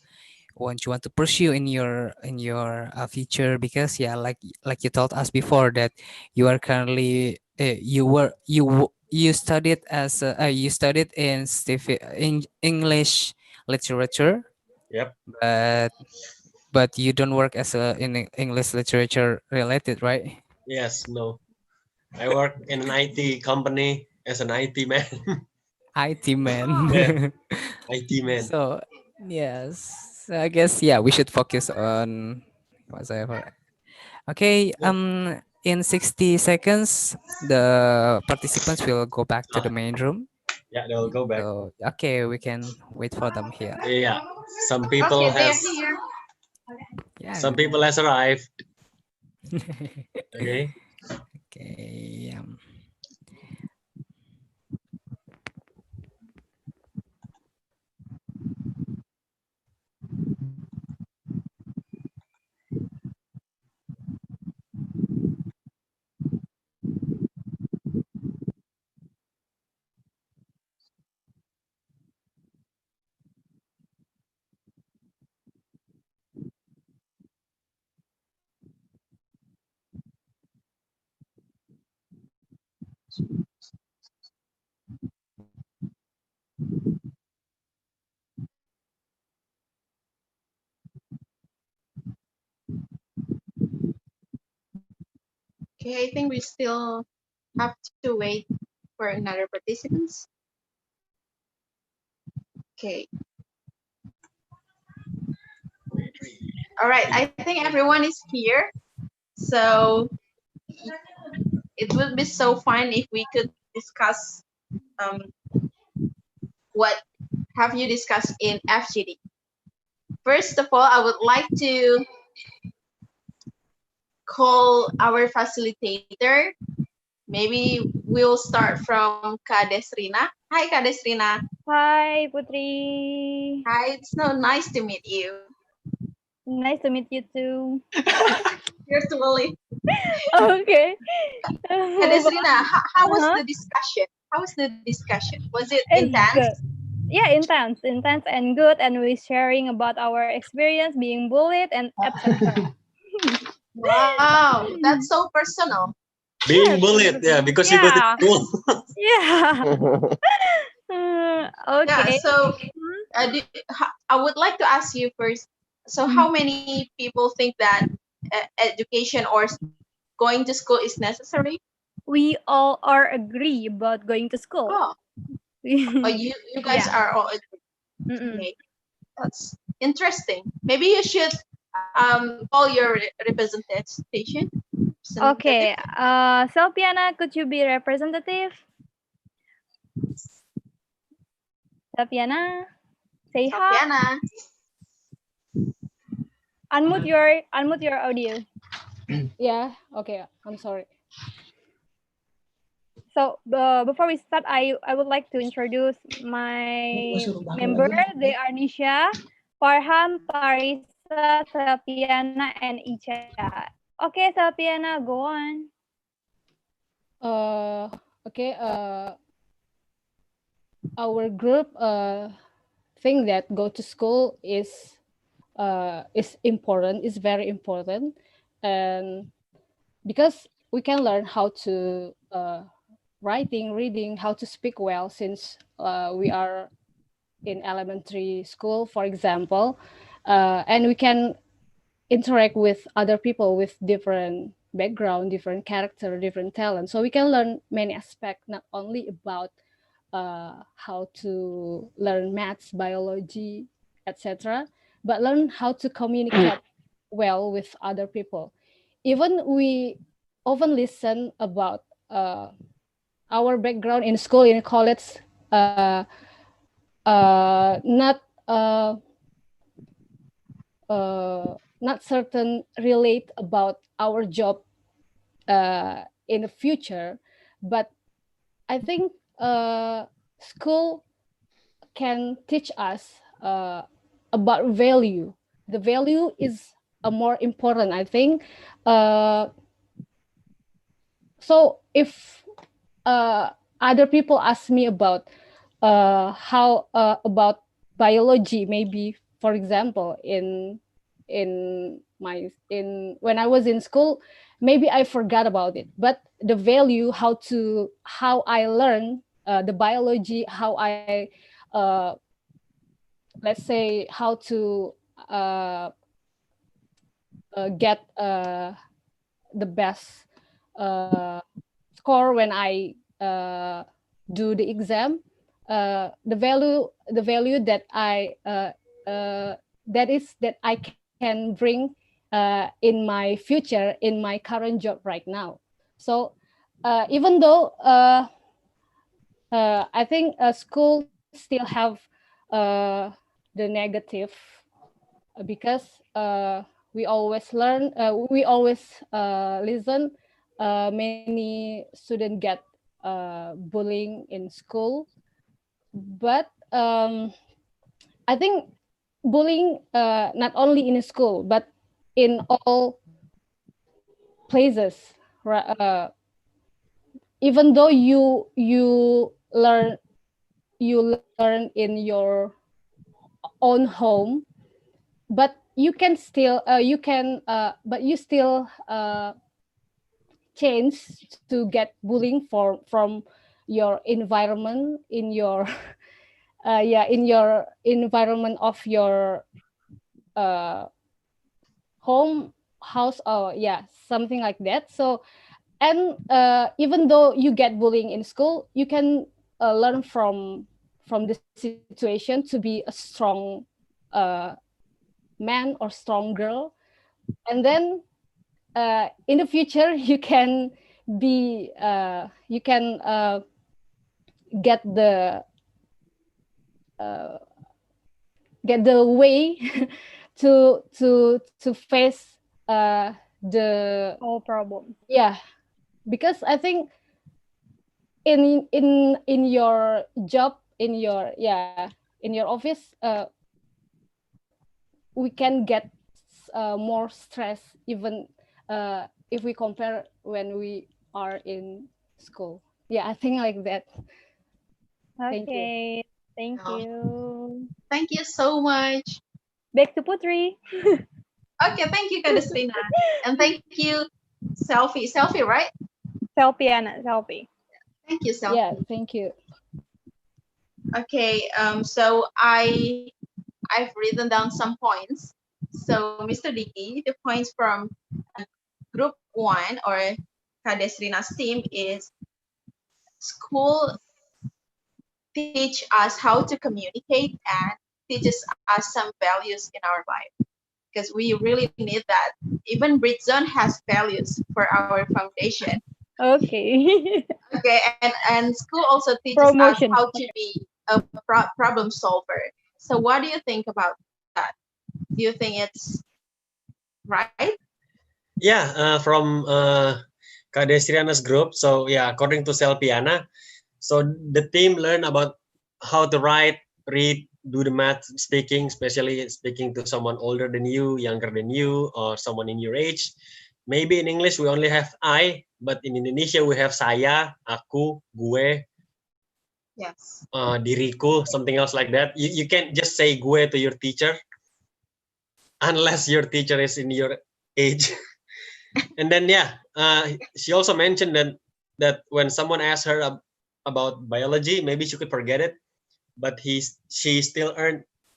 pursue in your future, because yeah, like you told us before that you are currently you studied as you studied in in English literature, Yep. but you don't work as a in English literature related, right? Yes. No. I work in an IT company as an IT man. IT Yeah. man. IT man. So yes, so I guess yeah, we should focus on whatsoever. Okay, Yeah. in 60 seconds, the participants will go back to the Ah, main room. yeah. They'll go back. So, okay, we can wait for them here. Yeah. Some people Okay, they're has here. Yeah. some people has arrived. Okay. Okay. Okay, I think we still have to wait for another participants. Okay. All right. I think everyone is here. So it would be so fun if we could discuss um, what have you discussed in FGD. First of all, I would like to call our facilitator. Maybe we'll start from Kak Desrina. Hi, Kak Desrina. Hi, Putri. Hi, it's so nice to meet you Nice to meet you too. virtually. Okay. Kak Desrina, how was Uh-huh. the discussion? How was the discussion? Was it It's intense? good. Yeah, intense and good, and we're sharing about our experience being bullied and etc. Wow, that's so personal. Being Yes. bullied, yeah, because you go to Yeah. school. Yeah. Yeah, Okay. so I would like to ask you first. So, how many people think that education or going to school is necessary? We all are agree about going to school. Oh, you guys Yeah. are all Mm-mm. okay. That's interesting. Maybe you should call your representation. Okay. Selpiana, could you be representative? Selpiana, say hi. Sofiana. Unmute your audio. Yeah, okay, I'm sorry. So before we start, I would like to introduce my member. They are Nisha, Farham, Parisa, Selpiana, and Icha. Okay, Selpiana, go on. Okay, our group think that go to school is important, is very important, and because we can learn how to writing, reading, how to speak well since we are in elementary school, for example, and we can interact with other people with different background, different character, different talent. So we can learn many aspects, not only about how to learn maths, biology, etc., but learn how to communicate well with other people. Even we often listen about our background in school, in college, not not certain relate about our job in the future, but I think school can teach us about value. The value is more important, I think. So if other people ask me about how about biology, maybe for example in when I was in school, maybe I forgot about it, but the value, how I learn the biology, how I let's say how to get the best score when I do the exam, the value that I can bring in my future, in my current job right now. So even though I think school still have the negative, because we always learn, we always listen. Many students get bullying in school, but I think bullying not only in school but in all places. Even though you learn in your own home, but you can still but you still change to get bullying from your environment, in your in your environment of your home, house, or something like that. So, and even though you get bullying in school, you can learn from the situation to be a strong man or strong girl, and then in the future you can be you can get the way to face the all problem. Because I think in your job, in your office, we can get more stress, even if we compare when we are in school. I think like that. Okay, thank you. Thank you so much. Back to Putri. Okay, thank you, Kadestina. And thank you, Selfie. Selfie, right? Selfie, Anna, selfie. Thank you, Selfie. Thank you. Okay, so I've written down some points. So, Mr. Dicky, the points from group 1 or Kadesrina's team is school teach us how to communicate and teaches us some values in our life, because we really need that. Even Britzone has values for our foundation. Okay. Okay, and school also teaches Promotion. us how to be a problem solver. So what do you think about that? Do you think it's right? From Kadesriana's group. So according to Selpiana, so the team learn about how to write, read, do the math, speaking, especially speaking to someone older than you, younger than you, or someone in your age. Maybe in English we only have I, but in Indonesia we have saya, aku, gue, yes, diriku, something else like that. You can't just say gue to your teacher unless your teacher is in your age. And then she also mentioned that when someone asked her about biology, maybe she could forget it, but she still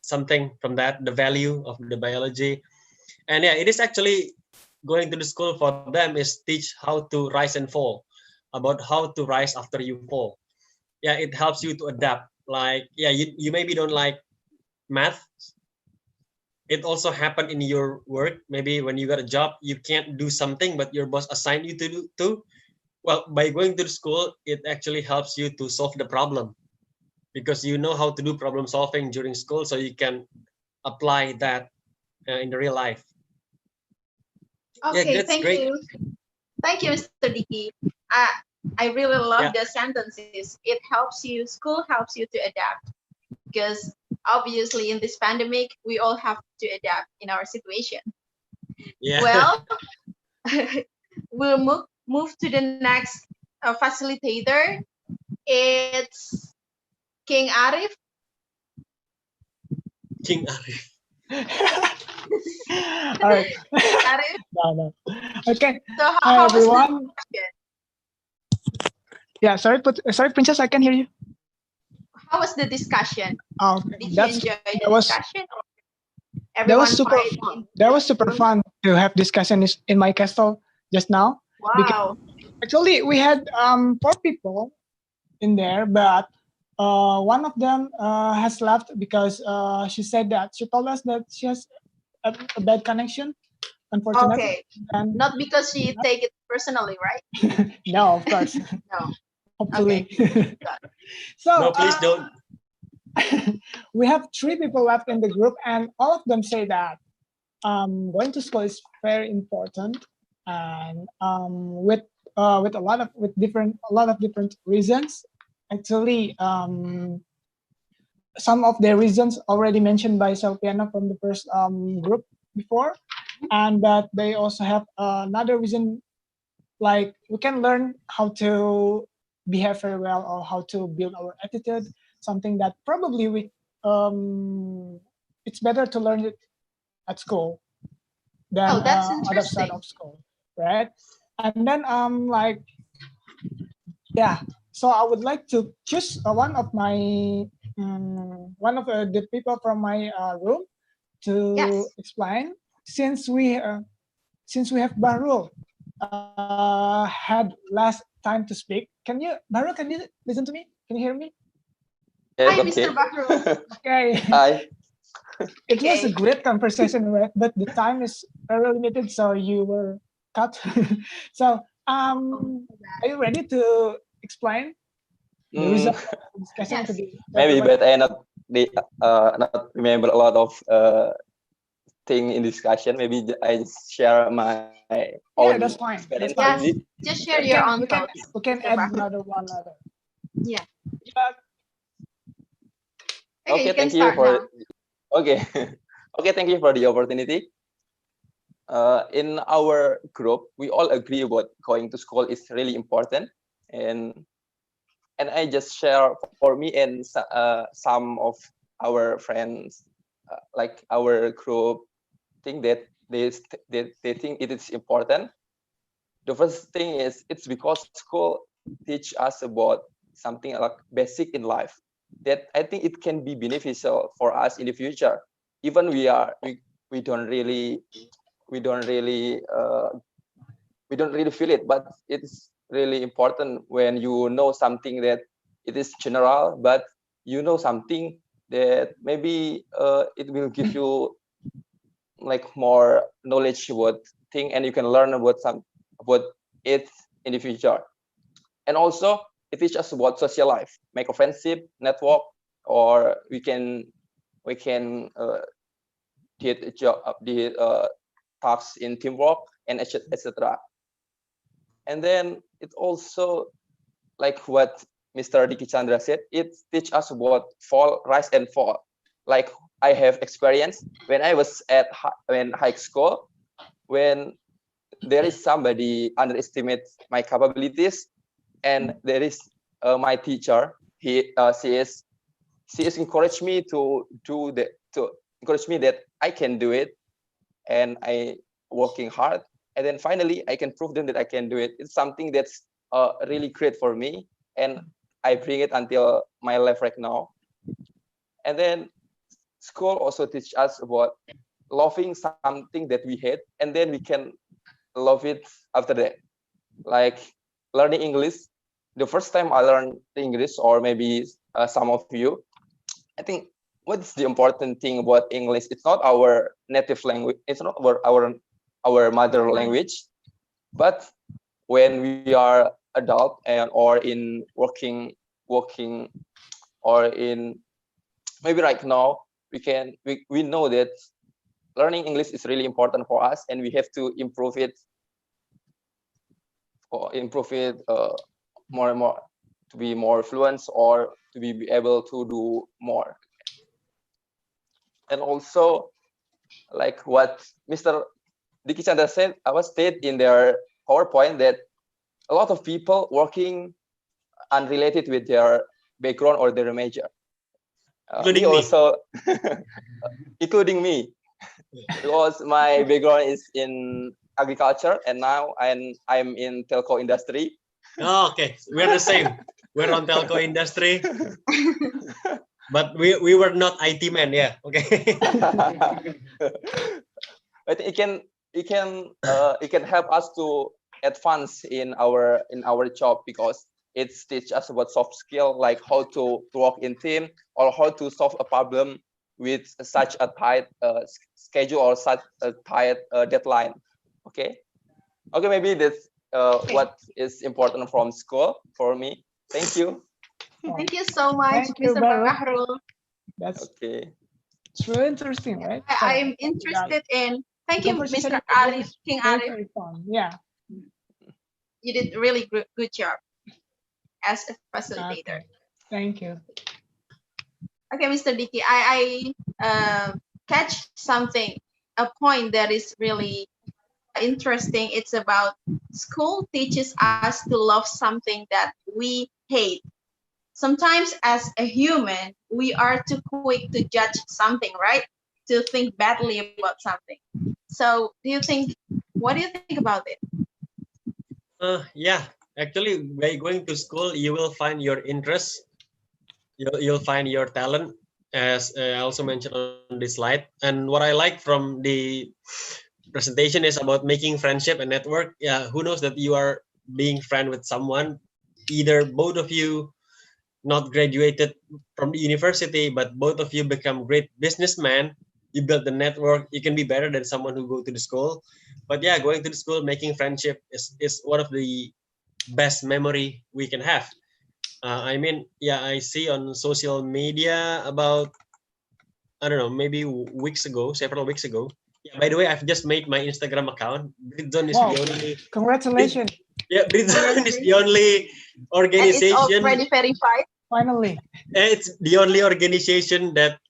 something from that, the value of the biology. And yeah, it is actually going to the school for them is teach how to rise and fall, about how to rise after you fall. Yeah, it helps you to adapt. Like, yeah, you maybe don't like math. It also happened in your work. Maybe when you got a job, you can't do something, but your boss assigned you to do too. Well, by going to the school, it actually helps you to solve the problem because you know how to do problem solving during school, so you can apply that in the real life. Yeah, Okay, that's thank great. you. Thank you, Mr. Dicky. I really love the sentences. It helps you, school helps you to adapt because obviously in this pandemic, we all have to adapt in our situation. Yeah. Well, we'll move to the next facilitator. It's King Arif. King Arif. All right. Arif. No. Okay. So Hi, how was the everyone. discussion? Yeah, sorry, Princess, I can hear you. How was the discussion? Okay. Did you enjoy the that was discussion? Or that everyone was super quiet fun. in That was the super room? fun to have discussion in my castle just now. Wow. Actually, we had 4 people in there, but one of them has left because she said that she told us that she has a bad connection, unfortunately. Okay. And Not because she take it personally, right? no, of course. No. Hopefully. Okay. So No, please don't. we have 3 people left in the group, and all of them say that going to school is very important, and with a lot of different reasons. Actually, some of the reasons already mentioned by Selpiana from the first group before, and that they also have another reason, like we can learn how to behave very well or how to build our attitude, something that probably it's better to learn it at school than that's other side interesting. of school, right? And then so I would like to choose one of the people from my room to Yes. explain, since we have Barul had last time to speak. Barul, can you listen to me? Can you hear me? Hi, Mr. Bahru. Okay. Hi. It was a great conversation, right? But the time is very limited, so you were cut. So, are you ready to explain the result of the discussion to the Maybe, but I not remember a lot of thing in discussion. Maybe I just share my own that's fine. experience. Yes, just share your own We thoughts. can add another one. Yeah. Okay, you can thank you start for. now. Okay, okay, thank you for the opportunity. In our group, we all agree about going to school is really important, and I just share for me and some of our friends, like our group, think that they think it is important. The first thing is it's because school teach us about something like basic in life that I think it can be beneficial for us in the future. Even we don't really feel it, but it's really important when you know something that it is general, but you know something that maybe it will give you like more knowledge about thing, and you can learn about it in the future. And also it teaches us about social life, make a friendship, network, or we can did tasks in teamwork and etc. And then it also, like what Mr. Dicky Chandra said, it teaches us about rise and fall. Like I have experience when I was at high school, when there is somebody underestimate my capabilities, and there is my teacher. She is encouraged me to encourage me that I can do it, and I working hard, and then finally I can prove them that I can do it. It's something that's really great for me, and I bring it until my life right now. And then school also teach us about loving something that we hate, and then we can love it after that. Like learning English. The first time I learned English, or maybe some of you, I think what's the important thing about English? It's not our native language. It's not our mother language. But when we are adult and or in working, or in maybe right now, we know that learning English is really important for us, and we have to improve it, more and more, to be more fluent, or to be able to do more. And also, like what Mr. Dicky Chandra said, I was stated in their PowerPoint that a lot of people working unrelated with their background or their major. Including me me. also, including me, because my background is in agriculture, and now I'm in telco industry. Oh, okay, we're the same. We're on telco industry, but we were not IT men. Yeah, okay. I think it can help us to advance in our job, because it teaches us about soft skill, like how to work in team, or how to solve a problem with such a tight schedule, or such a tight deadline. Okay, maybe that's what is important from school for me. Thank you. Thank you so much, Thank you, Mr. Baru. Bahrul. That's Okay. it's really interesting, right? I'm interested in. Thank you, Conversation Mr. was Arif, King very, Arif. very fun. Yeah. You did really good job as a facilitator. Thank you. Okay, Mr. Dicky, I catch something, a point that is really interesting. It's about school teaches us to love something that we hate. Sometimes as a human, we are too quick to judge something, right? To think badly about something. So what do you think about it? Yeah, actually, by going to school, you will find your interests. You'll find your talent, as I also mentioned on this slide. And what I like from the presentation is about making friendship and network. Yeah, who knows that you are being friend with someone, either both of you not graduated from the university, but both of you become great businessmen. You build the network. You can be better than someone who go to the school. But yeah, going to the school, making friendship is one of the best memory we can have. I mean, yeah, I see on social media about, I don't know, maybe several weeks ago. Yeah, by the way, I've just made my Instagram account. Britzone is Wow. the only. Congratulations. Yeah, Britzone is the only organization. And it's already verified. Finally. It's the only organization that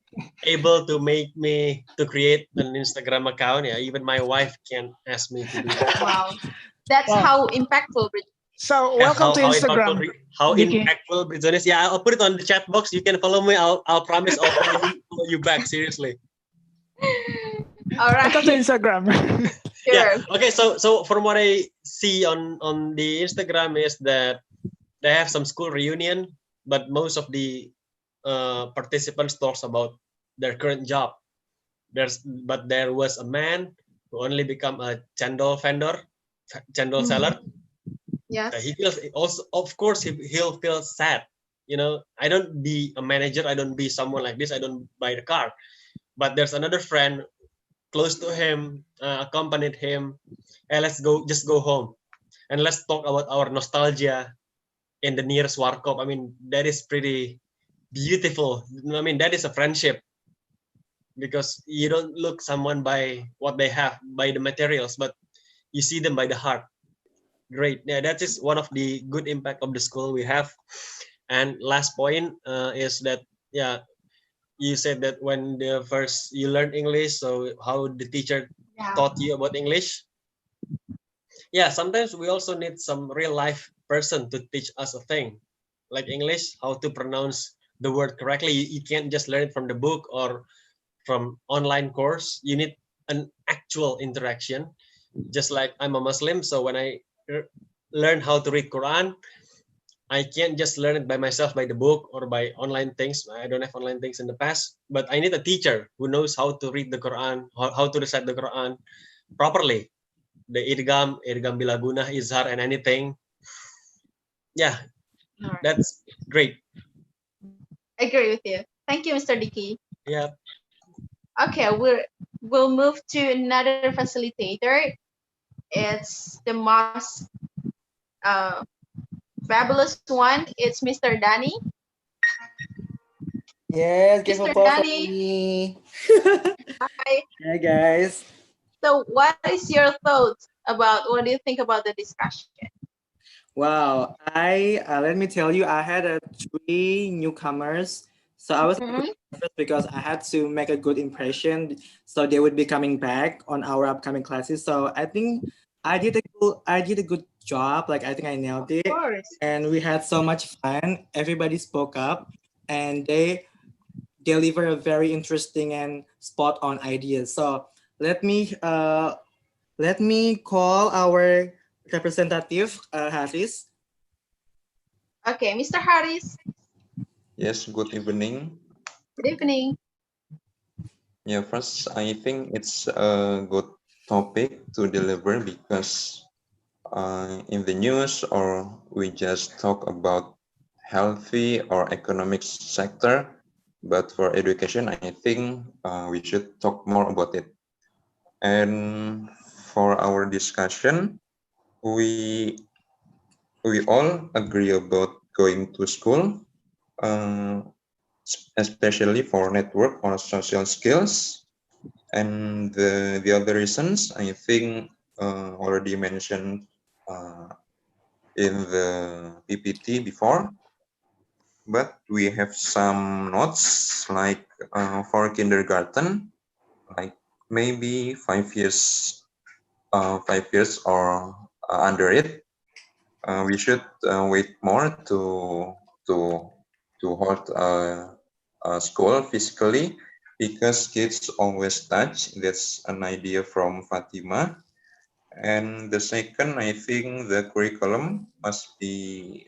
able to make me to create an Instagram account. Yeah, even my wife can ask me to do that. Wow. That's Wow. how impactful, Bridget. So welcome to Instagram. How Dicky. impactful Britzone is. Yeah, I'll put it on the chat box. You can follow me. I'll promise I'll follow you back. Seriously. All right. Welcome to Instagram. Sure. Yeah. Okay. So from what I see on the Instagram is that they have some school reunion, but most of the participants talks about their current job. But there was a man who only become a chendol vendor, chendol seller. Yes. He feels also, of course, he'll feel sad. You know, I don't be a manager. I don't be someone like this. I don't buy the car. But there's another friend close to him, accompanied him. Hey, just go home, and let's talk about our nostalgia in the nearest warkop. I mean, that is pretty beautiful. I mean, that is a friendship, because you don't look someone by what they have, by the materials, but you see them by the heart. Great. Yeah, that is one of the good impact of the school we have. And last point is that, yeah, you said that when the first you learn English, so how the teacher taught you about English. Yeah, sometimes we also need some real life person to teach us a thing, like English, how to pronounce the word correctly. You can't just learn it from the book or from online course. You need an actual interaction. Just like I'm a Muslim, so when I learn how to read Quran, I can't just learn it by myself by the book or by online things. I don't have online things in the past, but I need a teacher who knows how to read the Quran, how to recite the Quran properly. The idgham bilaguna, izhar, and anything. Yeah, All right. that's great. I agree with you. Thank you, Mr. Dicky. Yeah. Okay, we'll move to another facilitator. It's the most uh, fabulous one. It's Mr. Danny. Yes, give Mr. applause for Danny. me. Hi. Hi guys. So, what is your thoughts about? What do you think about the discussion? Wow, I let me tell you, I had 3 newcomers, so I was nervous because I had to make a good impression, so they would be coming back on our upcoming classes. So I think I did a good job. Like I think I nailed it, Of course. and we had so much fun. Everybody spoke up, and they deliver a very interesting and spot on ideas. So let me call our representative, Haris. Okay, Mr. Harris. Yes, good evening. Good evening. Yeah, first, I think it's a good topic to deliver because in the news or we just talk about healthy or economic sector, but for education, I think we should talk more about it. And for our discussion, we all agree about going to school, especially for network or social skills. And the other reasons, I think, already mentioned in the PPT before. But we have some notes like for kindergarten, like maybe 5 years, 5 years or under it. We should wait more to hold a school physically because kids always touch. That's an idea from Fatima. And the second, I think the curriculum must be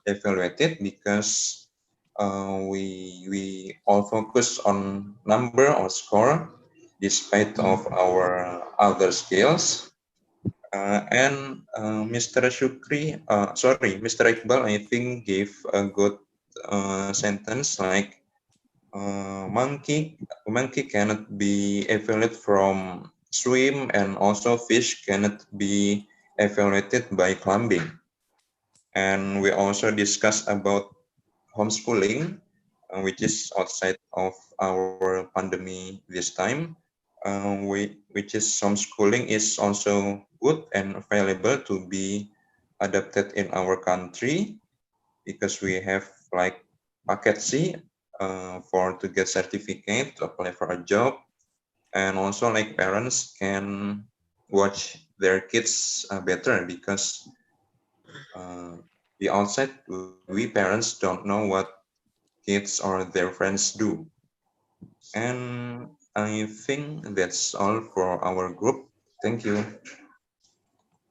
evaluated because we all focus on number or score despite of our other skills. And Mr. Mr. Iqbal, I think gave a good sentence like monkey cannot be evaluated from swim, and also fish cannot be evaluated by climbing. And we also discussed about homeschooling, which is outside of our pandemic this time. Which is homeschooling is also good and available to be adapted in our country because we have like packet C for to get certificate to apply for a job, and also like parents can watch their kids better because the outside we parents don't know what kids or their friends do. And I think that's all for our group. Thank you.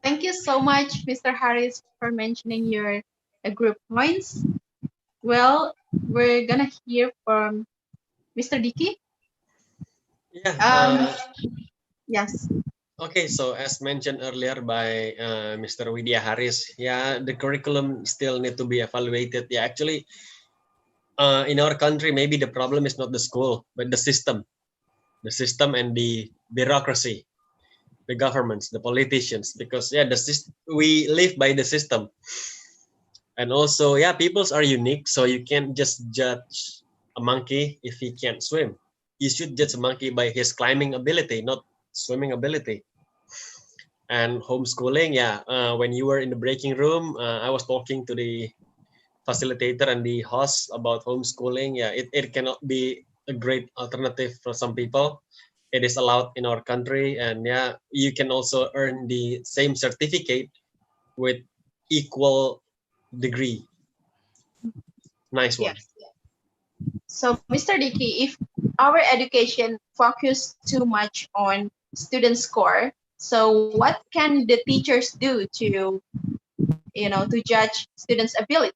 Thank you so much, Mr. Harris, for mentioning your group points. Well, we're gonna hear from Mr. Dicky. Yeah. Yes. Okay, so as mentioned earlier by Mr. Widya Haris, yeah, the curriculum still need to be evaluated. Yeah, actually, in our country, maybe the problem is not the school, but the system and the bureaucracy, the governments, the politicians, because yeah, we live by the system. And also, yeah, peoples are unique, so you can't just judge a monkey if he can't swim. You should judge a monkey by his climbing ability, not swimming ability. And homeschooling, yeah, when you were in the breaking room, I was talking to the facilitator and the host about homeschooling. Yeah, it cannot be a great alternative for some people. It is allowed in our country, and yeah, you can also earn the same certificate with equal degree. Nice one. Yes. So, Mr. Dicky, if our education focus too much on student score, so what can the teachers do to to judge students' ability.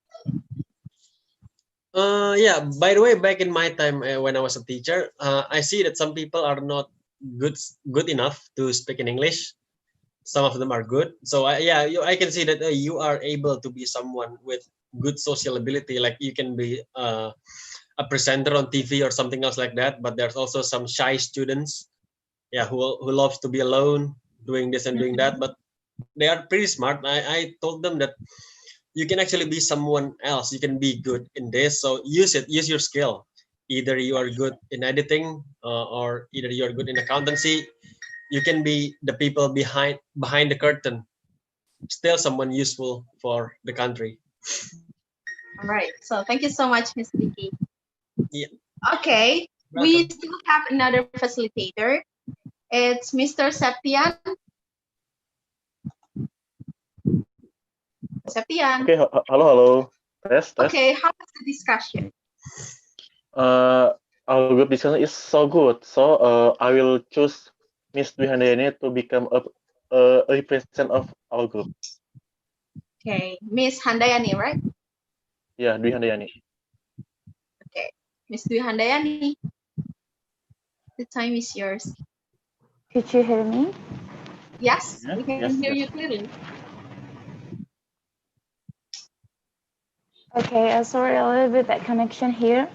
Yeah, by the way, back in my time when I was a teacher, I see that some people are not good enough to speak in English. Some of them are good. So yeah, I can see that you are able to be someone with good social ability. Like you can be a presenter on TV or something else like that. But there's also some shy students, yeah, who loves to be alone, doing this and doing that. But they are pretty smart. I told them that you can actually be someone else. You can be good in this. So use it. Use your skill. Either you are good in editing or either you are good in accountancy. You can be the people behind the curtain. Still someone useful for the country. All right. So thank you so much, Ms. Dicky. Yeah. Okay. We still have another facilitator. It's Mr. Septian. Septian. Okay, hello. Test. Okay, how was the discussion? Our group discussion is so good. So I will choose Miss Dwi Handayani to become a representative of our group. Okay, Miss Handayani, right? Yeah, Dwi Handayani. Okay, Miss Dwi Handayani, the time is yours. Could you hear me? Yes, Yeah, we can yes, hear yes. you clearly. Okay, sorry, a little bit bad connection here.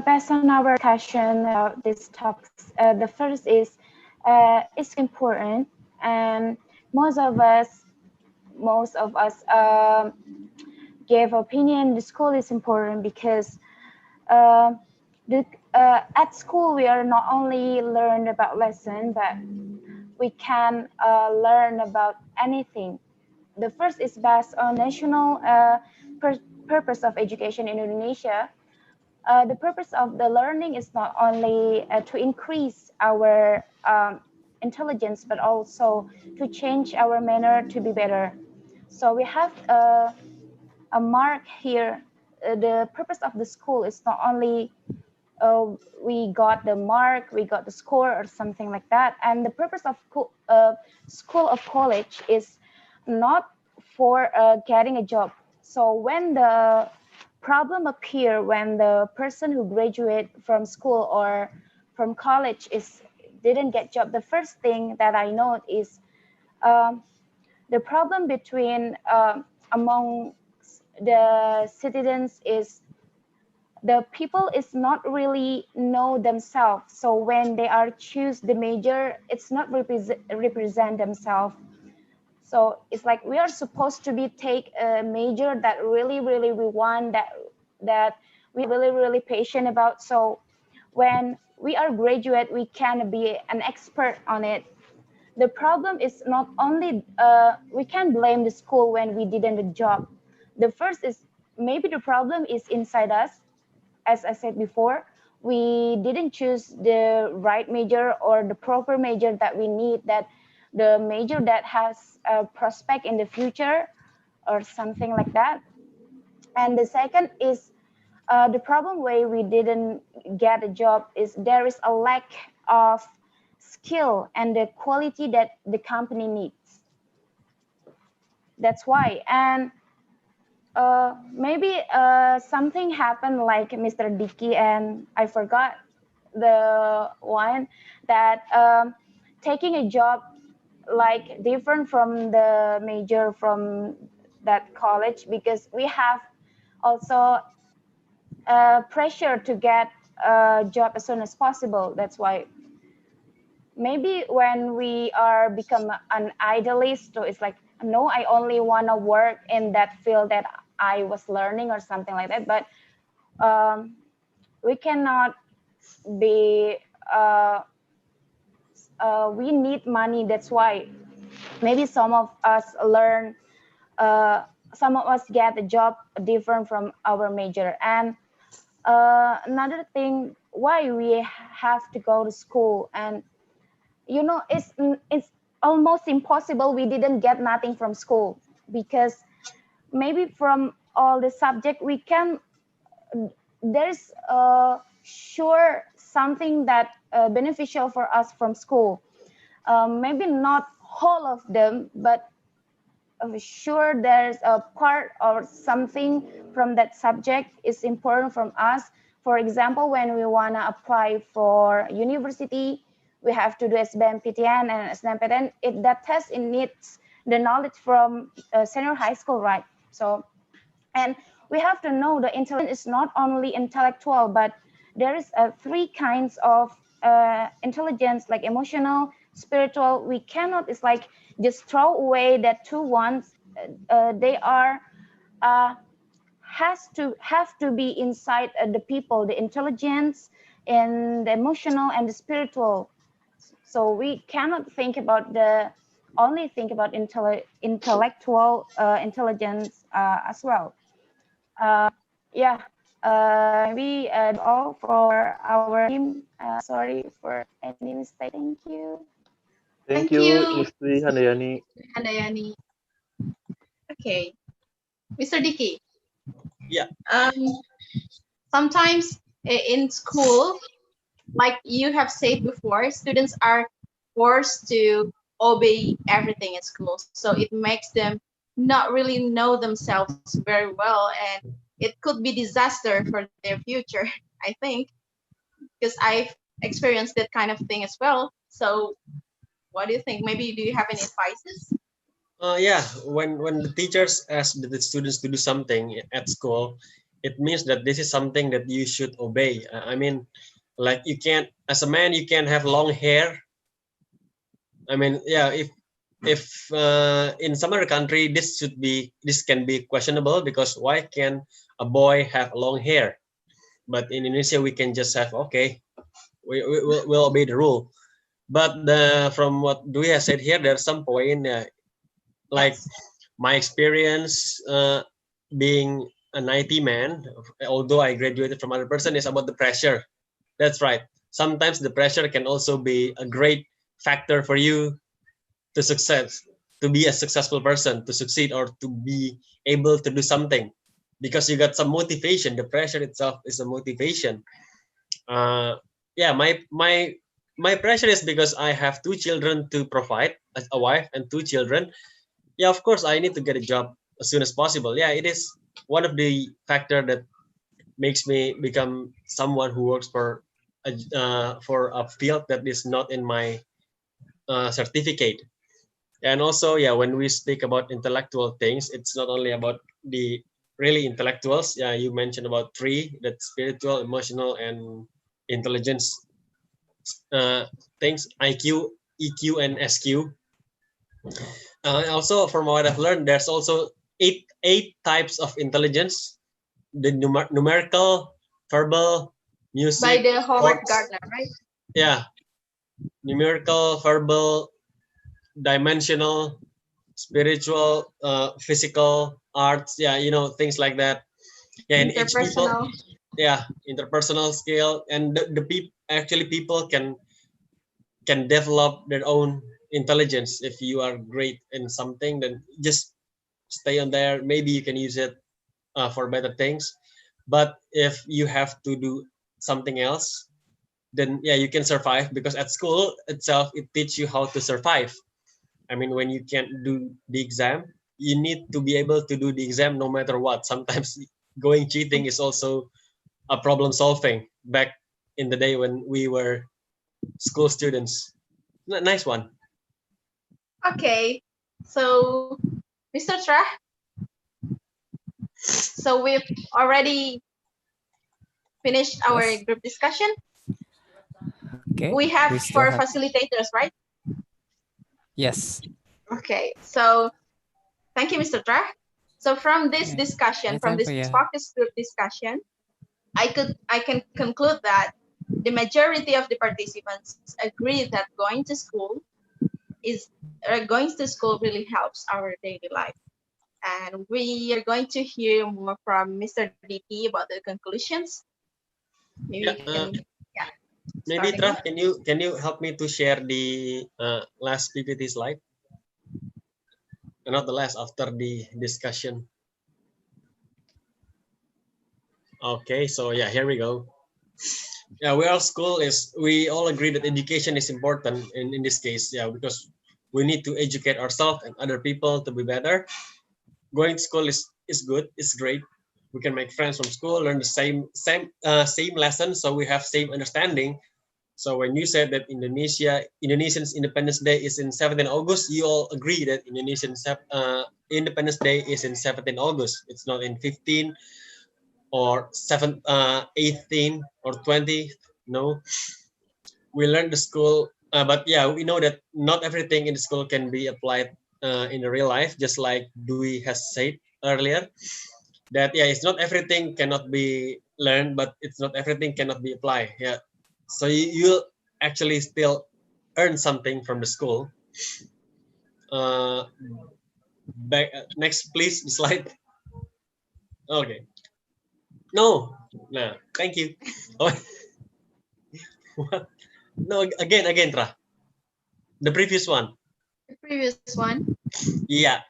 Based on our discussion about these topics, the first is it's important, and most of us gave opinion. The school is important because at school we are not only learn about lesson, but we can learn about anything. The first is based on national purpose of education in Indonesia. The purpose of the learning is not only to increase our intelligence, but also to change our manner to be better. So we have a mark here. The purpose of the school is not only we got the mark, we got the score or something like that. And the purpose of school of college is not for getting a job. So when the problem appear, when the person who graduate from school or from college didn't get job, the first thing that I note is the problem between among the citizens is the people is not really know themselves. So when they are choose the major, it's not represent themselves. So it's like we are supposed to be take a major that really we want, that we really patient about. So when we are graduate, we can be an expert on it. The problem is not only we can blame the school when we didn't get a job. The first is maybe the problem is inside us. As I said before, we didn't choose the right major or the proper major that we need, that the major that has a prospect in the future or something like that. And the second is the problem why we didn't get a job is there is a lack of skill and the quality that the company needs. That's why. And maybe something happened like Mr. Dicky, and I forgot the one that taking a job like different from the major from that college, because we have also pressure to get a job as soon as possible. That's why maybe when we are become an idealist, so it's like, no, I only want to work in that field that I was learning or something like that. But we cannot be we need money. That's why maybe some of us learn, some of us get a job different from our major. And another thing why we have to go to school, and it's almost impossible we didn't get nothing from school, because maybe from all the subject we can, there's sure something that beneficial for us from school. Maybe not whole of them, but sure there's a part or something from that subject is important from us. For example, when we want to apply for university, we have to do SBMPTN and SNMPTN. If that test, it needs the knowledge from senior high school, right? So, and we have to know the intelligence is not only intellectual, but there is three kinds of intelligence, like emotional, spiritual. We cannot, it's like just throw away that two ones. They are have to be inside the people, the intelligence and the emotional and the spiritual. So we cannot think about only think about intellectual intelligence as well. Yeah, maybe all for our team. Sorry for any mistake. Thank you. Thank Thank you, you, Miss Dwi Handayani. Handayani. Okay, Mr. Dicky. Yeah. Sometimes in school, like you have said before, students are forced to obey everything in school. So it makes them not really know themselves very well, and it could be disaster for their future, I think, because I've experienced that kind of thing as well. So what do you think? Maybe do you have any advices? Yeah, when the teachers ask the students to do something at school, it means that this is something that you should obey. I mean, like you can't, as a man, you can't have long hair. I mean, yeah, if in some other country this can be questionable, because why can a boy have long hair? But in Indonesia we can just have, okay, we'll obey the rule. But from what Dwi has said here, there's some point, like my experience being an IT man, although I graduated from other person, is about the pressure. That's right. Sometimes the pressure can also be a great factor for you to success, to be a successful person, to succeed, or to be able to do something, because you got some motivation. The pressure itself is a motivation. Yeah, my pressure is because I have two children to provide, as a wife and two children. Yeah, of course I need to get a job as soon as possible. Yeah, it is one of the factor that makes me become someone who works for a field that is not in my certificate. And also, yeah, when we speak about intellectual things, it's not only about the really intellectuals. Yeah, you mentioned about three, that spiritual, emotional, and intelligence things: IQ, EQ, and SQ. Also, from what I've learned, there's also eight types of intelligence: the numerical, verbal, music, By the Howard sports. Gardner, right? Yeah, numerical, verbal, dimensional, spiritual, physical, arts. Yeah, things like that. Yeah, and each people. Interpersonal. Yeah, interpersonal skill, and the people, actually people can develop their own intelligence. If you are great in something, then just stay on there. Maybe you can use it for better things. But if you have to do something else, then yeah, you can survive, because at school itself it teaches you how to survive. I mean, when you can't do the exam, you need to be able to do the exam no matter what. Sometimes going cheating is also a problem solving back in the day when we were school students. Nice one. Okay, so Mr. Tra, so we've already finished our Yes. group discussion. Okay. We have We still four have. facilitators, right? Yes. Okay, so thank you, Mr. Tra. So from this Yeah. discussion, from Anytime this for you. focus group discussion, I can conclude that the majority of the participants agree that going to school really helps our daily life. And we are going to hear more from Mr. Dicky about the conclusions. Maybe Yeah, you can, yeah. maybe Starting Tra, can you help me to share the last PPT slide? Not the last, after the discussion. Okay, so yeah, here we go. Yeah, we all agree that education is important in this case. Yeah, because We need to educate ourselves and other people to be better. Going to school is good. It's great. We can make friends from school, learn the same lesson, so we have same understanding. So when you said that Indonesians Independence Day is in 17 August, you all agree that Independence Day is in 17 August. It's not in 15 or 18 or 20. No, we learned the school, but yeah, we know that not everything in the school can be applied in the real life. Just like Dewey has said earlier, that yeah, it's not everything cannot be learned, but it's not everything cannot be applied. Yeah, so you actually still earn something from the school. Back next, please, the slide. Okay. No, thank you. Oh, no, again, Tra. The previous one. The previous one. Yeah.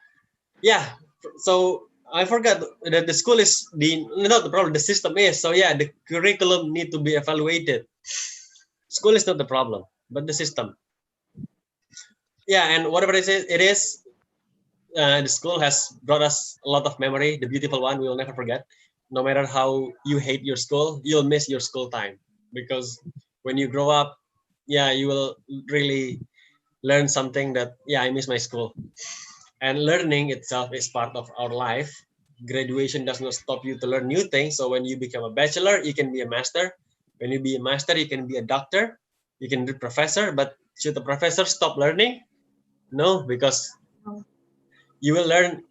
So I forgot that the school is not the problem. The system is. So yeah, the curriculum need to be evaluated. School is not the problem, but the system. Yeah, and whatever it is, the school has brought us a lot of memory. The beautiful one we will never forget. No matter how you hate your school, you'll miss your school time, because when you grow up, yeah, you will really learn something that, yeah, I miss my school. And learning itself is part of our life. Graduation does not stop you to learn new things. So when you become a bachelor, you can be a master. When you be a master, you can be a doctor. You can be a professor. But should the professor stop learning? No, because you will learn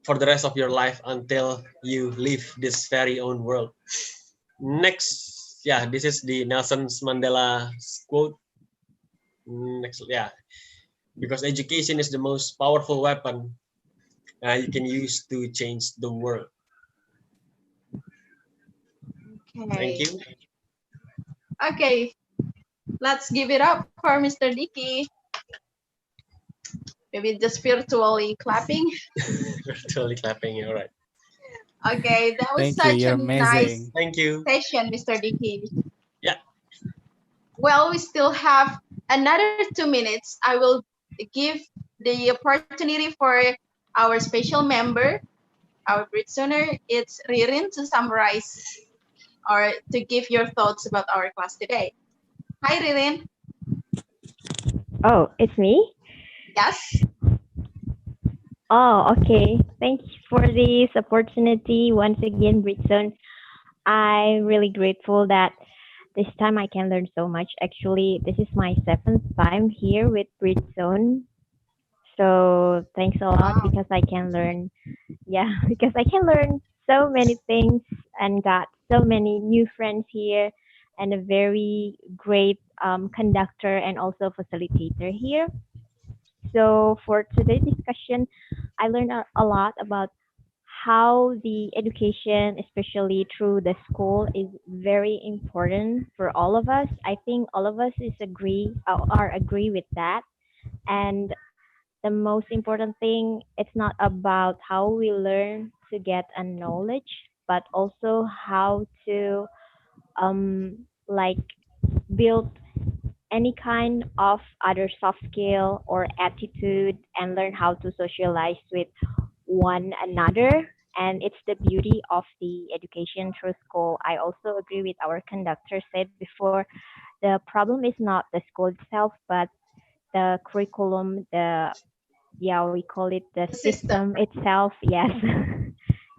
for the rest of your life until you leave this very own world. Next, yeah, this is the Nelson Mandela quote. Next, yeah, because education is the most powerful weapon you can use to change the world. Okay. Thank you. Okay, let's give it up for Mr. Dicky. Maybe just virtually clapping. Virtually clapping, all right. Okay, that was Thank you. such You're a nice amazing. Thank you. session, Mr. Dicky. Yeah. Well, we still have another 2 minutes. I will give the opportunity for our special member, our Britzoner. It's Ririn to summarize or to give your thoughts about our class today. Hi, Ririn. Oh, it's me? Yes. Oh, okay. Thank you for this opportunity once again, Britzone. I'm really grateful that this time I can learn so much. Actually, this is my 7th time here with Britzone. So thanks a lot because I can learn, because I can learn so many things and got so many new friends here and a very great conductor and also facilitator here. So for today's discussion, I learned a lot about how the education, especially through the school, is very important for all of us. I think all of us agree with that. And the most important thing, it's not about how we learn to get a knowledge, but also how to like build any kind of other soft skill or attitude and learn how to socialize with one another. And it's the beauty of the education through school. I also agree with our conductor said before, the problem is not the school itself, but the curriculum, we call it the system itself. Yes.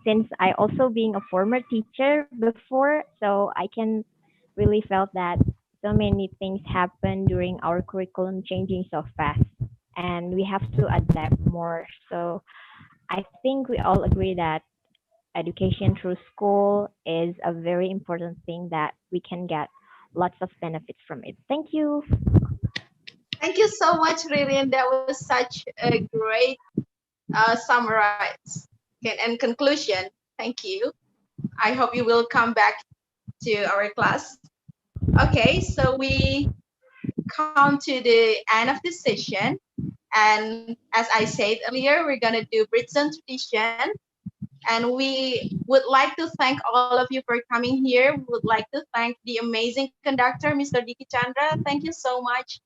Since I also being a former teacher before, so I can really felt that so many things happen during our curriculum changing so fast, and we have to adapt more. So I think we all agree that education through school is a very important thing that we can get lots of benefits from it. Thank you. Thank you so much, Ririn. That was such a great summarize and conclusion. Thank you. I hope you will come back to our class. Okay, so we come to the end of this session. And as I said earlier, we're going to do Britzone tradition. And we would like to thank all of you for coming here. We would like to thank the amazing conductor, Mr. Dicky Candra. Thank you so much.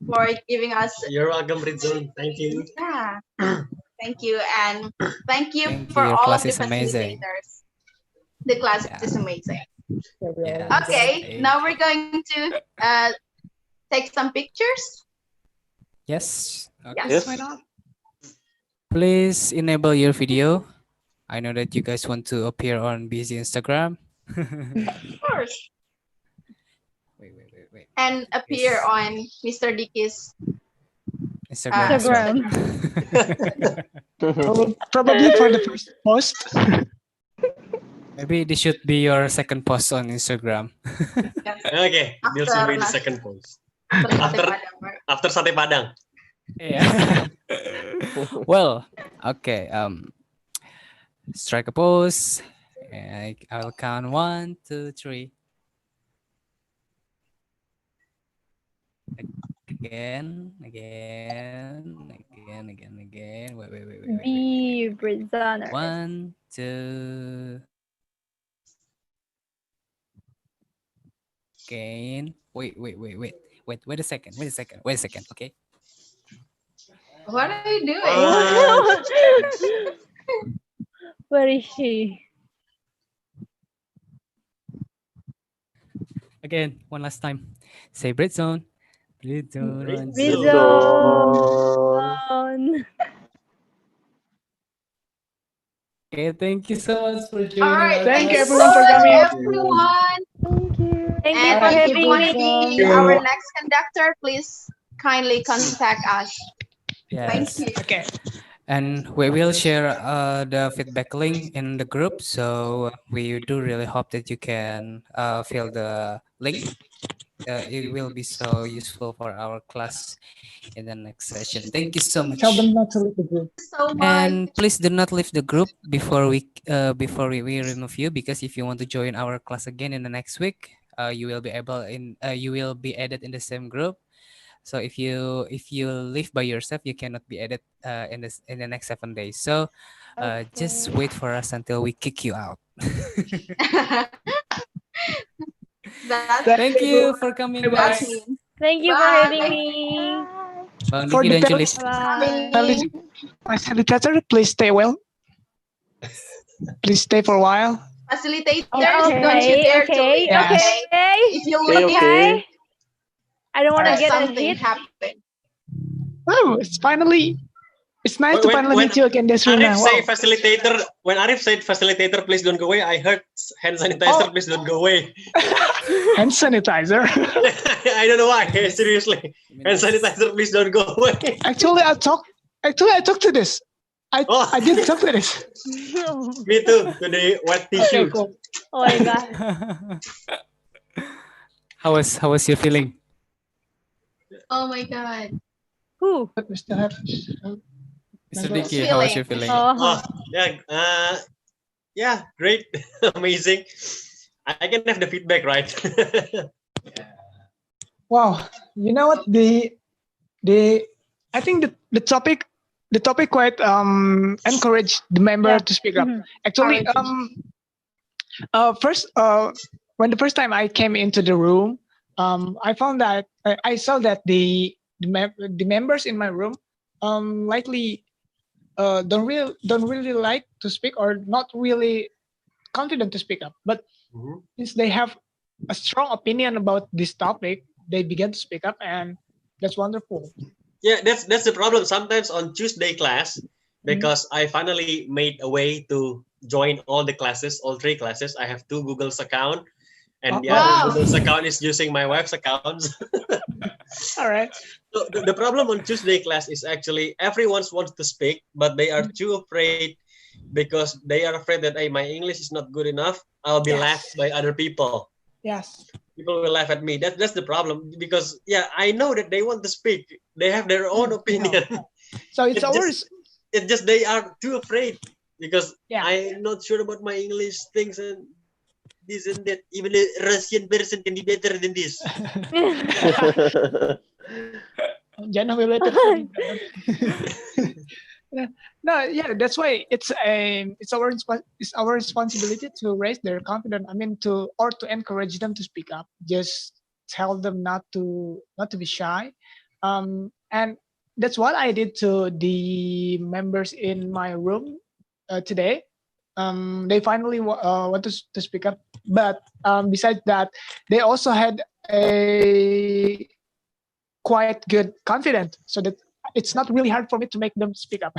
for giving us. You're welcome, Britzone. Thank you. Yeah, thank you, and thank you Thank for you. Your all of class the is amazing. facilitators. The class Yeah. is amazing. Yeah. Okay, now we're going to take some pictures. Yes. Okay. Yes. Why not? Please enable your video. I know that you guys want to appear on busy Instagram. Of course. Wait. And appear Yes. on Mr. Dicky's Instagram as well. Probably for the first post. Maybe this should be your second post on Instagram. Okay, this will be the second post. After Sate Padang. Yeah. Well, okay. Strike a pose. And I'll count 1, 2, 3. Again. Wait. Be Britzone. 1, 2. Again. Wait a second. Okay. What are you doing? Where is she? Again, one last time. Say Britzone. Britzone. Britzone. Okay, thank you so much for joining All right, us. Thank you so everyone for much, coming. everyone. Thank you And for if having you want to me. be our next conductor, please kindly contact us. Thank Yes. you. Okay. And we will share the feedback link in the group. So we do really hope that you can fill the link. It will be so useful for our class in the next session. Thank you so much. Tell them not to leave the group. So much. And please do not leave the group before we remove you, because if you want to join our class again in the next week, you will be added in the same group. So if you live by yourself, you cannot be added in the next 7 days. So just wait for us until we kick you out. Thank you for coming, Bye. guys. Thank you for Bye. having me. Bang For Dicky the dan Julis. facilitator, please stay well. Please stay for a while. Facilitators, Okay, don't you dare to okay, leave. Yes. okay. If you Okay, leave, okay. I don't want to there's get a something hit. happen. Oh, it's nice to finally meet you again, this room. Arif Wow. say facilitator, when Arif said facilitator, please don't go away, I heard hand sanitizer, please don't go away. Hand sanitizer. I don't know why, seriously. Hand sanitizer, please don't go away. Actually, I talked to this. I did talk to this. Me too, to the wet tissue. Okay, cool. Oh my god. How was your feeling? Oh my god. Who? But we still have. Mr. Member- Dicky, how was your feeling? Oh, yeah, yeah, great, amazing. I can have the feedback, right? Wow, you know what, I think the topic quite encouraged the member to speak up. Actually, when the first time I came into the room, I found that I saw that the members in my room likely don't really like to speak, or not really confident to speak up. But since they have a strong opinion about this topic, they began to speak up, and that's wonderful. Yeah, that's the problem. Sometimes on Tuesday class, because I finally made a way to join all the classes, all 3 classes. I have 2 Google's account, and the other Google's account is using my wife's accounts. All right. So the problem on Tuesday class is actually everyone wants to speak, but they are too afraid, because they are afraid that, hey, my English is not good enough. I'll be laughed by other people. Yes. People will laugh at me. That's the problem, because I know that they want to speak. They have their own opinion. So it's ours. It's just they are too afraid, because I'm not sure about my English things and this and that. Even a Russian person can be better than this. Jangan related. No, yeah, that's why it's our responsibility to raise their confidence. I mean, to encourage them to speak up. Just tell them not to be shy, And that's what I did to the members in my room today. They finally want to speak up, but besides that, they also had a quite good confidence, so that it's not really hard for me to make them speak up.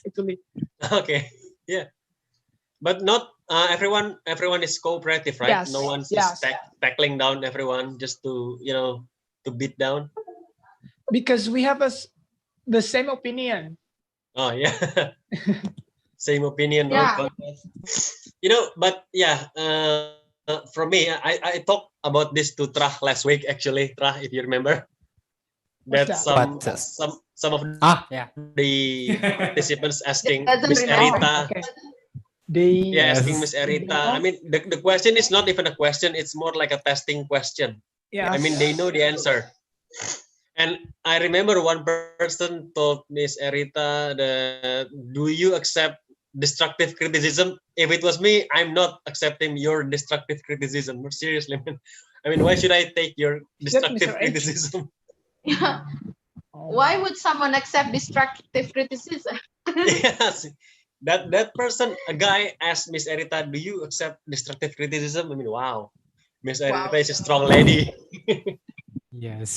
Actually, Okay. Yeah. But not everyone is cooperative, right? Yes, No one's yes. tackling down everyone just to to beat down. because we have the same opinion. Oh yeah. Same opinion, no Yeah. contest. But yeah, for me, I talked about this to Trah last week actually, Trah, if you remember. What's That that? some of Yeah. the participants asking Doesn't Miss remember. Erita. Okay. The Yeah, asking Yes. Miss Erita. I mean, the question is not even a question; it's more like a testing question. yes. I mean, they know the answer. And I remember one person told Miss Erita that, "Do you accept destructive criticism?" If it was me, I'm not accepting your destructive criticism. Seriously, man. I mean, why should I take your Is that destructive Mr. H? criticism? Yeah. Oh. Why would someone accept destructive criticism? Yes, that person, a guy asked Miss Erita, "Do you accept destructive criticism?" I mean, wow, Miss Erita Wow. is a strong lady. Yes.